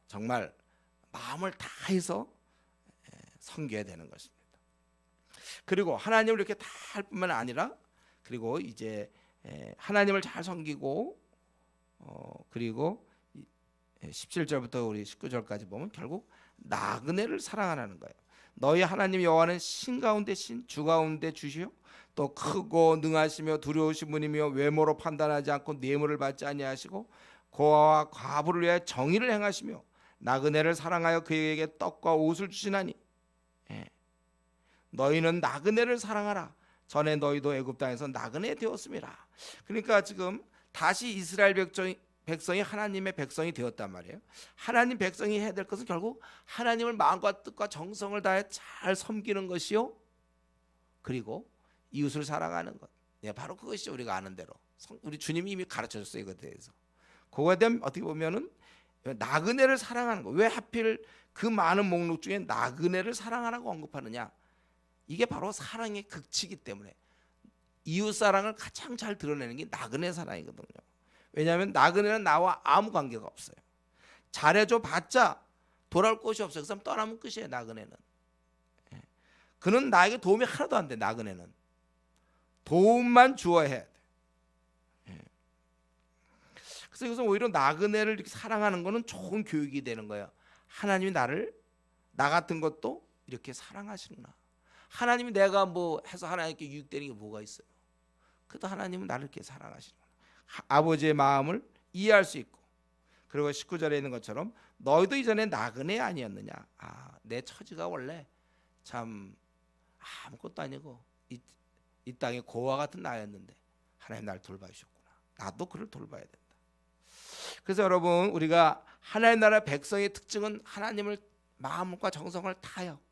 정말 마음을 다해서 섬겨야 되는 것입니다. 그리고 하나님을 이렇게 다 할 뿐만 아니라 그리고 이제 하나님을 잘 섬기고 그리고 17절부터 우리 19절까지 보면 결국 나그네를 사랑하라는 거예요. 너희 하나님 여호와는 신 가운데 신, 주 가운데 주시요 또 크고 능하시며 두려우신 분이며 외모로 판단하지 않고 뇌물을 받지 아니하시고 고아와 과부를 위하여 정의를 행하시며 나그네를 사랑하여 그에게 떡과 옷을 주시나니 너희는 나그네를 사랑하라. 전에 너희도 애굽 땅에서 나그네 되었음이라. 그러니까 지금 다시 이스라엘 백성이 하나님의 백성이 되었단 말이에요. 하나님 백성이 해야 될 것은 결국 하나님을 마음과 뜻과 정성을 다해 잘 섬기는 것이요. 그리고 이웃을 사랑하는 것. 바로 그것이 우리가 아는 대로 우리 주님이 이미 가르쳐줬어요. 이것에 대해서. 그거에 대한 어떻게 보면은 나그네를 사랑하는 거. 왜 하필 그 많은 목록 중에 나그네를 사랑하라고 언급하느냐? 이게 바로 사랑의 극치이기 때문에 이웃 사랑을 가장 잘 드러내는 게 나그네 사랑이거든요. 왜냐하면 나그네는 나와 아무 관계가 없어요. 잘해줘 봤자 돌아올 곳이 없어요. 그 사람 떠나면 끝이에요. 나그네는. 그는 나에게 도움이 하나도 안 돼. 나그네는 도움만 주어야 돼. 그래서 이것은 오히려 나그네를 이렇게 사랑하는 것은 좋은 교육이 되는 거예요. 하나님이 나 같은 것도 이렇게 사랑하시는구나. 하나님이 내가 뭐 해서 하나님께 유익되는 게 뭐가 있어요? 그래도 하나님은 나를 이렇게 사랑하시는구나. 아버지의 마음을 이해할 수 있고, 그리고 19절에 있는 것처럼 너희도 이전에 나그네 아니었느냐. 내 처지가 원래 참 아무것도 아니고 이 땅에 고아 같은 나였는데 하나님 나를 돌봐주셨구나. 나도 그를 돌봐야 된다. 그래서 여러분, 우리가 하나님 나라 백성의 특징은 하나님을 마음과 정성을 다하여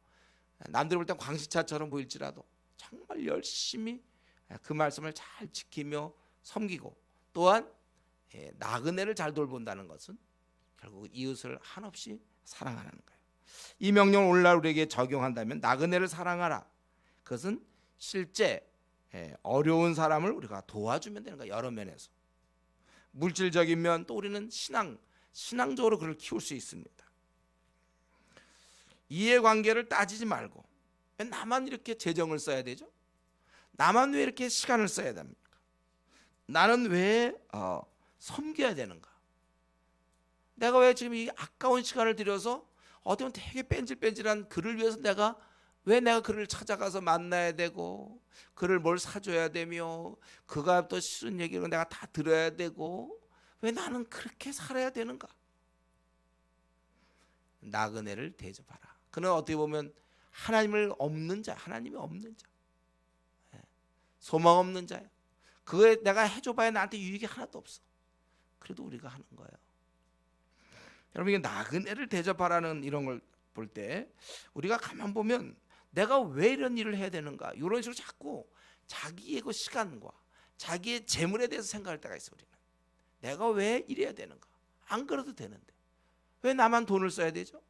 남들 볼 땐 광시차처럼 보일지라도 정말 열심히 그 말씀을 잘 지키며 섬기고, 또한 나그네를 잘 돌본다는 것은 결국 이웃을 한없이 사랑하는 거예요. 이 명령을 오늘날 우리에게 적용한다면 나그네를 사랑하라. 그것은 실제 어려운 사람을 우리가 도와주면 되는 거예요. 여러 면에서. 물질적인 면, 또 우리는 신앙적으로 그를 키울 수 있습니다. 이해관계를 따지지 말고 왜 나만 이렇게 재정을 써야 되죠? 나만 왜 이렇게 시간을 써야 됩니까? 나는 왜 섬겨야 되는가? 내가 왜 지금 이 아까운 시간을 들여서 어떻게 보면 되게 뺀질뺀질한 그를 위해서 내가 그를 찾아가서 만나야 되고, 그를 뭘 사줘야 되며, 그가 또 싫은 얘기를 내가 다 들어야 되고, 왜 나는 그렇게 살아야 되는가? 나그네를 대접하라. 그는 어떻게 보면 하나님이 없는 자, 소망 없는 자야. 그거에 내가 해줘봐야 나한테 유익이 하나도 없어. 그래도 우리가 하는 거예요. 여러분, 이게 나그네를 대접하라는 이런 걸 볼 때 우리가 가만 보면 내가 왜 이런 일을 해야 되는가, 이런 식으로 자꾸 자기의 그 시간과 자기의 재물에 대해서 생각할 때가 있어. 우리는 내가 왜 이래야 되는가? 안 그래도 되는데 왜 나만 돈을 써야 되죠?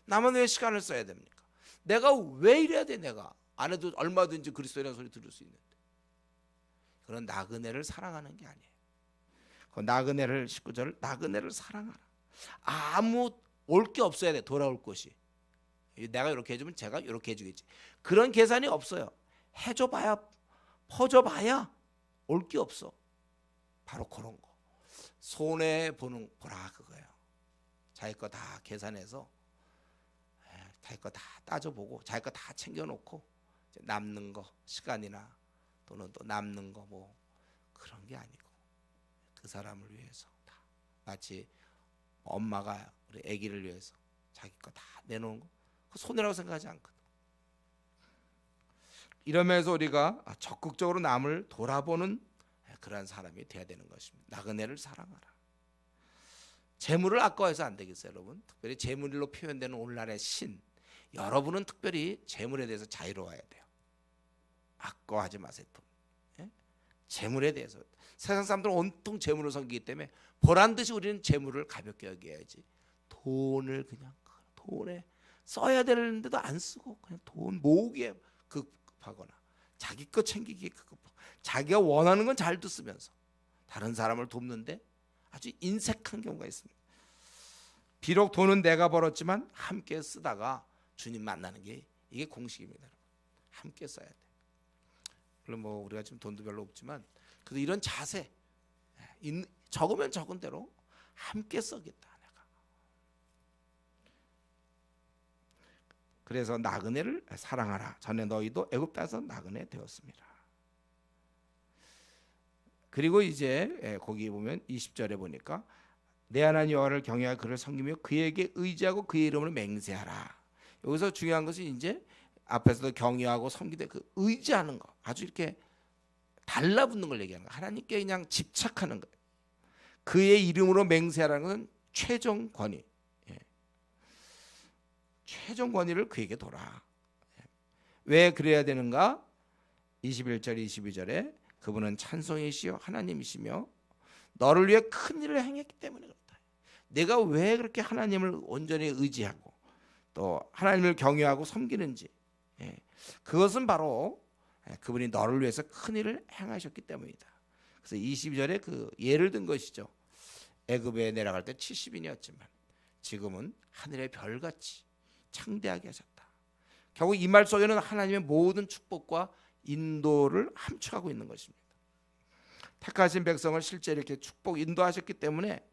나만 왜 시간을 써야 됩니까? 내가 왜 이래야 돼? 내가 안 해도 얼마든지 그리스도라는 소리 들을 수 있는데. 그런 나그네를 사랑하는 게 아니에요. 그 나그네를 19절 나그네를 사랑하라. 아무 올 게 없어야 돼. 돌아올 것이. 내가 이렇게 해주면 제가 이렇게 해주겠지. 그런 계산이 없어요. 해줘봐야, 퍼줘봐야 올 게 없어. 바로 그런 거. 손해 보라 그거예요. 자기 거 다 계산해서 자기 거 다 따져보고 자기 거 다 챙겨놓고 남는 거 시간이나 또는 또 남는 거 뭐 그런 게 아니고 그 사람을 위해서 다, 마치 엄마가 우리 아기를 위해서 자기 거 다 내놓은 거 그 손해라고 생각하지 않거든. 이러면서 우리가 적극적으로 남을 돌아보는 그러한 사람이 돼야 되는 것입니다. 나그네를 사랑하라. 재물을 아까워해서 안 되겠어요, 여러분. 특별히 재물로 표현되는 오늘날의 신, 여러분은 특별히 재물에 대해서 자유로워야 돼요. 아까워하지 마세요. 돈. 재물에 대해서 세상 사람들은 온통 재물을 섬기기 때문에 보란 듯이 우리는 재물을 가볍게 여겨야지. 돈을 그냥 돈에 써야 되는데도 안 쓰고 그냥 돈 모으기에 급하거나 자기 거 챙기기에 급하고 자기가 원하는 건 잘도 쓰면서 다른 사람을 돕는데 아주 인색한 경우가 있습니다. 비록 돈은 내가 벌었지만 함께 쓰다가 주님 만나는 게 이게 공식입니다. 여러분. 함께 써야 돼. 물론 뭐 우리가 지금 돈도 별로 없지만 그래도 이런 자세 적으면 적은 대로 함께 써겠다 내가. 그래서 나그네를 사랑하라. 전에 너희도 애굽 땅에서 나그네 되었습니다. 그리고 이제 거기 보면 20절에 보니까 내 하나님 여호와를 경외하여 그를 섬기며 그에게 의지하고 그의 이름으로 맹세하라. 여기서 중요한 것이 이제 앞에서도 경외하고 섬기되 그 의지하는 거 아주 이렇게 달라붙는 걸 얘기하는 거. 하나님께 그냥 집착하는 거. 그의 이름으로 맹세하라는 것은 최종 권위. 최종 권위를 그에게 둬라. 왜 그래야 되는가? 21절 22절에 그분은 찬송이시요 하나님이시며 너를 위해 큰 일을 행했기 때문에 그렇다. 내가 왜 그렇게 하나님을 온전히 의지하고 또 하나님을 경외하고 섬기는지 그것은 바로 그분이 너를 위해서 큰 일을 행하셨기 때문이다. 그래서 22절에 그 예를 든 것이죠. 애굽에 내려갈 때 70인이었지만 지금은 하늘의 별같이 창대하게 하셨다. 결국 이 말 속에는 하나님의 모든 축복과 인도를 함축하고 있는 것입니다. 택하신 백성을 실제 이렇게 축복 인도하셨기 때문에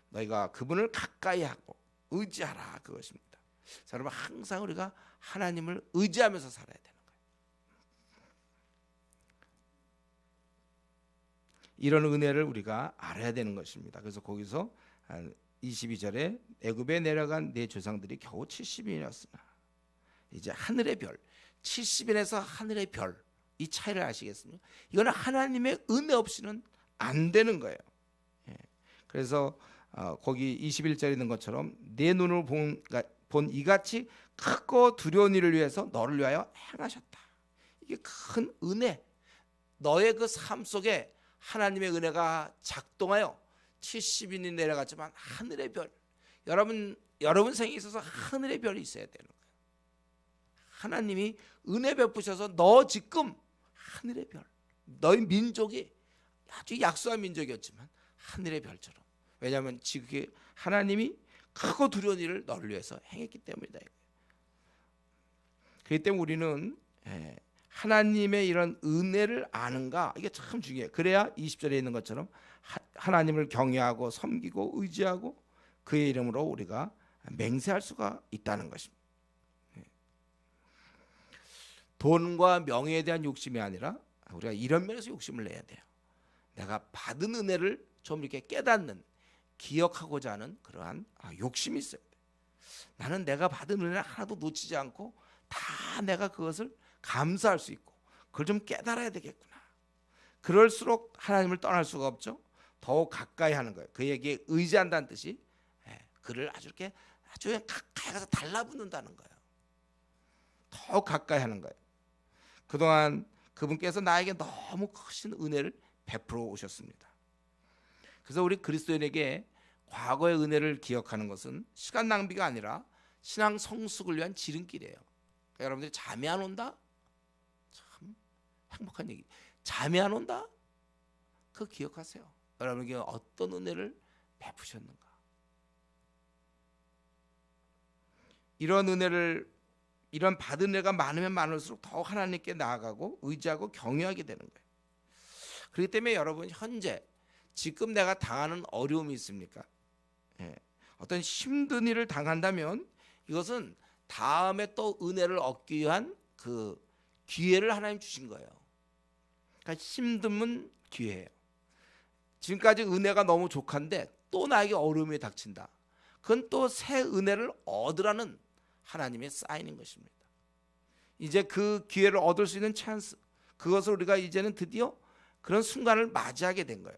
너희가 그분을 가까이 하고 의지하라 그것입니다. 자, 여러분 항상 우리가 하나님을 의지하면서 살아야 되는 거예요. 이런 은혜를 우리가 알아야 되는 것입니다. 그래서 거기서 22절에 애굽에 내려간 내 조상들이 겨우 70인이었으나 이제 하늘의 별 70인에서 하늘의 별 이 차이를 아시겠습니까? 이거는 하나님의 은혜 없이는 안 되는 거예요. 그래서 거기 21절에 있는 것처럼 내 눈을 본 이같이 크고 두려운 일을 위해서 너를 위하여 행하셨다. 이게 큰 은혜. 너의 그 삶 속에 하나님의 은혜가 작동하여 70인이 내려갔지만 하늘의 별. 여러분 생에 있어서 하늘의 별이 있어야 되는 거예요. 하나님이 은혜 베푸셔서 너 지금 하늘의 별. 너희 민족이 아주 약소한 민족이었지만 하늘의 별처럼. 왜냐하면 지금 하나님이 크고 두려운 일을 너를 위해서 행했기 때문이다. 그렇기 때문에 우리는 하나님의 이런 은혜를 아는가 이게 참 중요해요. 그래야 20절에 있는 것처럼 하나님을 경외하고 섬기고 의지하고 그의 이름으로 우리가 맹세할 수가 있다는 것입니다. 돈과 명예에 대한 욕심이 아니라 우리가 이런 면에서 욕심을 내야 돼요. 내가 받은 은혜를 좀 이렇게 깨닫는 기억하고자 하는 그러한 욕심이 있어야 돼. 나는 내가 받은 은혜를 하나도 놓치지 않고 다 내가 그것을 감사할 수 있고 그걸 좀 깨달아야 되겠구나. 그럴수록 하나님을 떠날 수가 없죠. 더욱 가까이 하는 거예요. 그에게 의지한다는 뜻이 그를 아주 이렇게 아주 가까이 가서 달라붙는다는 거예요. 더욱 가까이 하는 거예요. 그동안 그분께서 나에게 너무 크신 은혜를 베풀어 오셨습니다. 그래서 우리 그리스도인에게 과거의 은혜를 기억하는 것은 시간 낭비가 아니라 신앙 성숙을 위한 지름길이에요. 그러니까 여러분들이 잠이 안 온다? 참 행복한 얘기. 잠이 안 온다? 그거 기억하세요. 여러분에게 어떤 은혜를 베푸셨는가? 이런 받은 은혜가 많으면 많을수록 더 하나님께 나아가고 의지하고 경외하게 되는 거예요. 그렇기 때문에 여러분 현재 지금 내가 당하는 어려움이 있습니까? 어떤 힘든 일을 당한다면 이것은 다음에 또 은혜를 얻기 위한 그 기회를 하나님 주신 거예요. 그러니까 힘듦은 기회예요. 지금까지 은혜가 너무 족한데 또 나에게 어려움이 닥친다. 그건 또 새 은혜를 얻으라는 하나님의 사인인 것입니다. 이제 그 기회를 얻을 수 있는 찬스, 그것을 우리가 이제는 드디어 그런 순간을 맞이하게 된 거예요.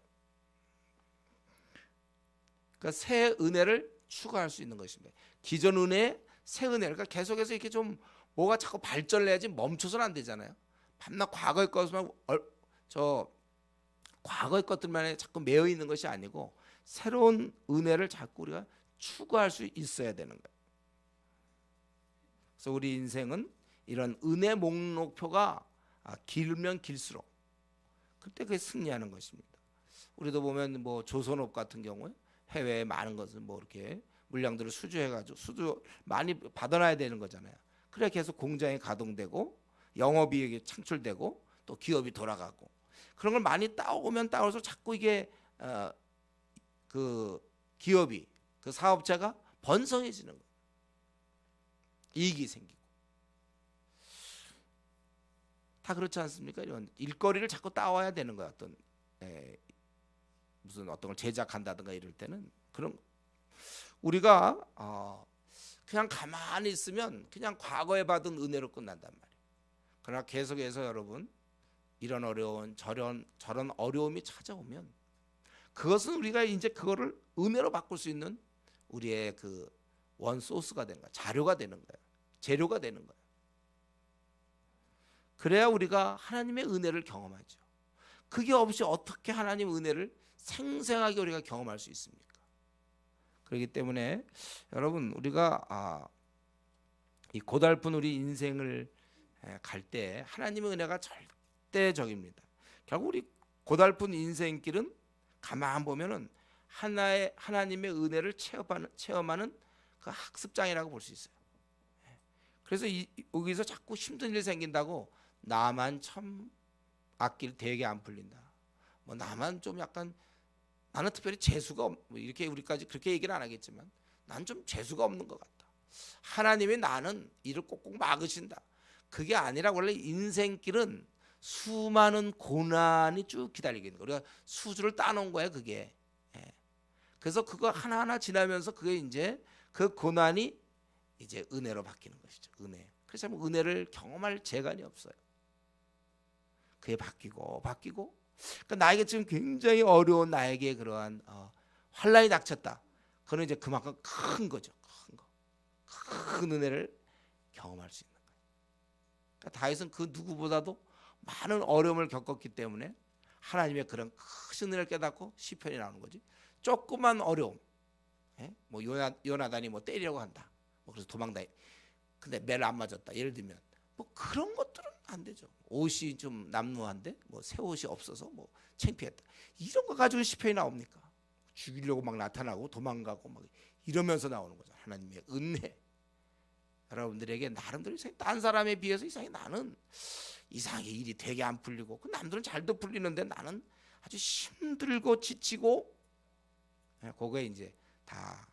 그러니까 새 은혜를 추구할 수 있는 것입니다. 기존 은혜, 새 은혜, 그러니까 계속해서 이렇게 좀 뭐가 자꾸 발전을 해야지 멈춰서는 안 되잖아요. 밤낮 과거의 것만 과거의 것들만에 자꾸 매여 있는 것이 아니고 새로운 은혜를 자꾸 우리가 추구할 수 있어야 되는 거예요. 그래서 우리 인생은 이런 은혜 목록표가 길면 길수록 그때 그게 승리하는 것입니다. 우리도 보면 뭐 조선업 같은 경우에 해외에 많은 것을 뭐 이렇게 물량들을 수주해가지고 수주 많이 받아놔야 되는 거잖아요. 그래 계속 공장이 가동되고 영업이익이 창출되고 또 기업이 돌아가고 그런 걸 많이 따오면 따올수록 자꾸 이게 그 기업이 그 사업자가 번성해지는 거예요. 이익이 생기고 다 그렇지 않습니까? 이런 일거리를 자꾸 따와야 되는 거야. 어떤 무슨 어떤 걸 제작한다든가 이럴 때는 그런 우리가 그냥 가만히 있으면 그냥 과거에 받은 은혜로 끝난단 말이에요. 그러나 계속해서 여러분 이런 어려운 저런 어려움이 찾아오면 그것은 우리가 이제 그거를 은혜로 바꿀 수 있는 우리의 그 원소스가 되는 거야. 자료가 되는 거예요. 재료가 되는 거예요. 그래야 우리가 하나님의 은혜를 경험하죠. 그게 없이 어떻게 하나님 은혜를 생생하게 우리가 경험할 수 있습니까? 그렇기 때문에 여러분 우리가 이 고달픈 우리 인생을 갈 때 하나님의 은혜가 절대적입니다. 결국 우리 고달픈 인생길은 가만 보면은 하나님의 은혜를 체험하는 그 학습장이라고 볼 수 있어요. 그래서 여기서 자꾸 힘든 일 생긴다고 나만 참 앞길 되게 안 풀린다. 뭐 나만 좀 약간 나는 특별히 재수가 뭐 이렇게 우리까지 그렇게 얘기를 안 하겠지만 난 좀 재수가 없는 것 같다. 하나님이 나는 이를 꼭꼭 막으신다. 그게 아니라 원래 인생길은 수많은 고난이 쭉 기다리고 있는 거예요. 우리가 수주를 따놓은 거예요, 그게. 그래서 그거 하나하나 지나면서 그게 이제 그 고난이 이제 은혜로 바뀌는 것이죠. 은혜. 그래서 은혜를 경험할 재간이 없어요. 그게 바뀌고 그러니까 나에게 지금 굉장히 어려운 나에게 그러한 환난이 닥쳤다. 그는 이제 그만큼 큰 거죠. 큰 은혜를 경험할 수 있는 거예요. 그러니까 다윗은 그 누구보다도 많은 어려움을 겪었기 때문에 하나님의 그런 큰 은혜를 깨닫고 시편이 나오는 거지. 조그만 어려움, 뭐 요나단이 뭐 때리려고 한다. 뭐 그래서 도망다. 근데 매를 안 맞았다. 예를 들면 뭐 그런 것들은 안 되죠. 옷이 좀 남루한데 뭐 새 옷이 없어서 뭐 창피했다. 이런 거 가지고 시편이 나옵니까? 죽이려고 막 나타나고 도망가고 막 이러면서 나오는 거죠. 하나님의 은혜. 여러분들에게 나름대로 이상히 딴 사람에 비해서 이상히 나는 이상하게 일이 되게 안 풀리고 그 남들은 잘도 풀리는데 나는 아주 힘들고 지치고 그거에 이제 다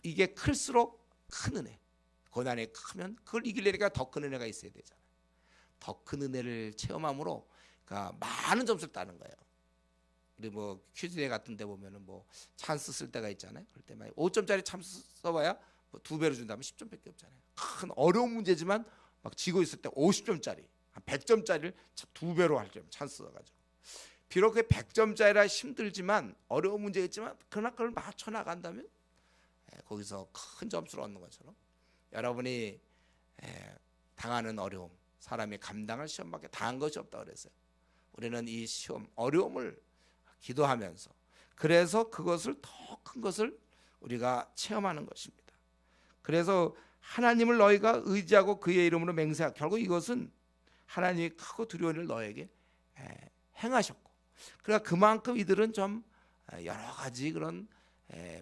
이게 클수록 큰 은혜. 고난이 크면 그걸 이기려니까 더 큰 은혜가 있어야 되잖아요. 더 큰 은혜를 체험함으로 그러니까 많은 점수를 따는 거예요. 우리 뭐 퀴즈대 같은 데 보면은 뭐 찬스 쓸 때가 있잖아요. 그럴 때 만 5점짜리 찬스 써봐야 뭐 2배로 준다면 10점밖에 없잖아요. 큰 어려운 문제지만 막 지고 있을 때 50점짜리, 한 100점짜리를 2배로 할 점 찬스 써가지고. 비록 그 100점짜리라 힘들지만 어려운 문제겠지만 그러나 그걸 맞춰 나간다면 거기서 큰 점수를 얻는 것처럼 여러분이 당하는 어려움, 사람이 감당할 시험밖에 당한 것이 없다 그랬어요. 우리는 이 시험, 어려움을 기도하면서 그래서 그것을 더 큰 것을 우리가 체험하는 것입니다. 그래서 하나님을 너희가 의지하고 그의 이름으로 맹세하고 결국 이것은 하나님이 크고 두려운 일을 너에게 행하셨고 그러니까 그만큼 이들은 좀 여러 가지 그런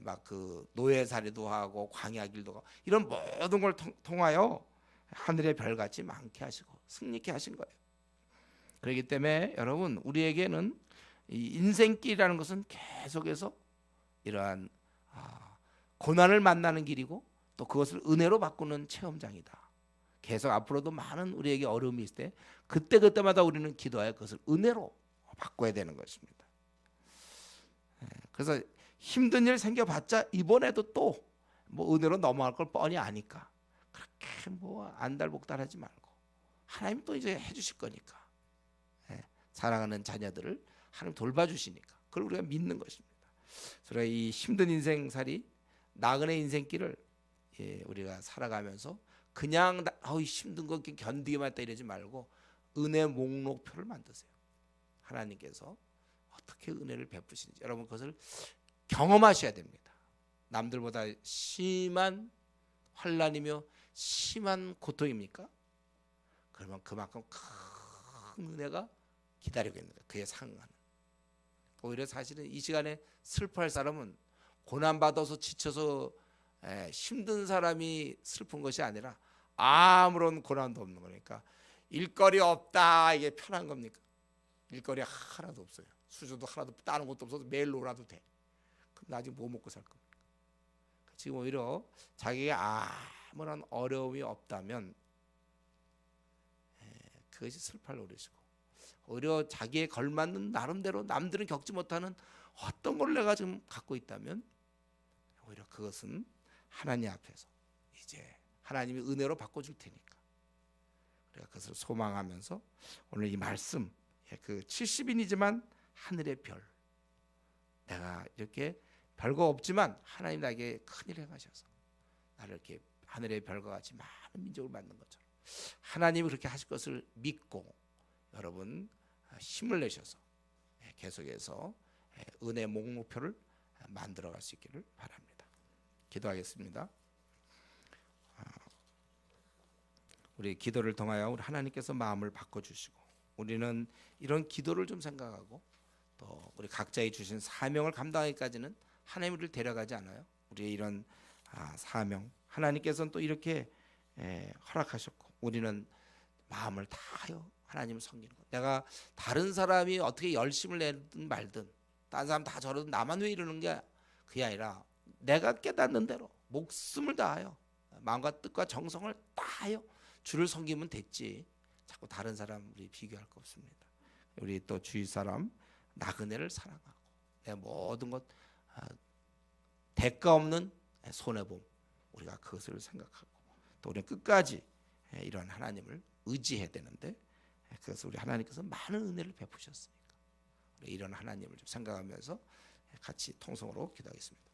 막 그 노예살이도 하고 광야길도 하고 이런 모든 걸 통하여 하늘의 별같이 많게 하시고 승리케 하신 거예요. 그렇기 때문에 여러분 우리에게는 이 인생길이라는 것은 계속해서 이러한 고난을 만나는 길이고 또 그것을 은혜로 바꾸는 체험장이다. 계속 앞으로도 많은 우리에게 어려움이 있을 때 그때마다 우리는 기도하여 그것을 은혜로 바꿔야 되는 것입니다. 그래서 힘든 일 생겨봤자 이번에도 또 뭐 은혜로 넘어갈 걸 뻔히 아니까 그렇게 뭐 안달복달하지 말고 하나님 또 이제 해주실 거니까 사랑하는 자녀들을 하나님 돌봐주시니까 그걸 우리가 믿는 것입니다. 그래서 이 힘든 인생살이 나그네 인생길을 우리가 살아가면서 그냥 힘든 거 견디기만 했다 이러지 말고 은혜 목록표를 만드세요. 하나님께서 어떻게 은혜를 베푸시는지 여러분 그것을 경험하셔야 됩니다. 남들보다 심한 환난이며 심한 고통입니까? 그러면 그만큼 큰 은혜가 기다리고 있는 거예요. 그에 상응하는. 오히려 사실은 이 시간에 슬퍼할 사람은 고난받아서 지쳐서 힘든 사람이 슬픈 것이 아니라 아무런 고난도 없는 거니까 일거리 없다 이게 편한 겁니까? 일거리 하나도 없어요. 수저도 하나도 따는 것도 없어서 매일 놀아도 돼. 그럼 나중에 뭐 먹고 살 겁니까? 지금 오히려 자기가 아무런 어려움이 없다면 그것이 슬퍼할 노릇이고 오히려 자기에 걸맞는 나름대로 남들은 겪지 못하는 어떤 걸 내가 지금 갖고 있다면 오히려 그것은 하나님 앞에서 이제 하나님이 은혜로 바꿔줄 테니까 우리가 그것을 소망하면서 오늘 이 말씀 그 70인이지만 하늘의 별 내가 이렇게 별거 없지만 하나님 나에게 큰일 행하셔서 나를 이렇게 하늘의 별과 같이 많은 민족을 만든 것처럼 하나님이 그렇게 하실 것을 믿고 여러분 힘을 내셔서 계속해서 은혜 목표를 만들어갈 수 있기를 바랍니다. 기도하겠습니다. 우리 기도를 통하여 우리 하나님께서 마음을 바꿔주시고 우리는 이런 기도를 좀 생각하고 또 우리 각자의 주신 사명을 감당하기까지는 하나님 우리를 데려가지 않아요. 우리의 이런 사명 하나님께서는 또 이렇게 허락하셨고 우리는 마음을 다하여 하나님을 섬기는 것. 내가 다른 사람이 어떻게 열심을 내든 말든 다른 사람 다 저러든 나만 왜 이러는 게 그게 아니라 내가 깨닫는 대로 목숨을 다하여 마음과 뜻과 정성을 다하여 주를 섬기면 됐지. 자꾸 다른 사람 우리 비교할 거 없습니다. 우리 또 주위 사람 나그네를 사랑하고 내 모든 것 대가 없는 손해봄 우리가 그것을 생각하고 또 우리는 끝까지 이런 하나님을 의지해야 되는데 그래서 우리 하나님께서 많은 은혜를 베푸셨으니까 우리 이런 하나님을 좀 생각하면서 같이 통성으로 기도하겠습니다.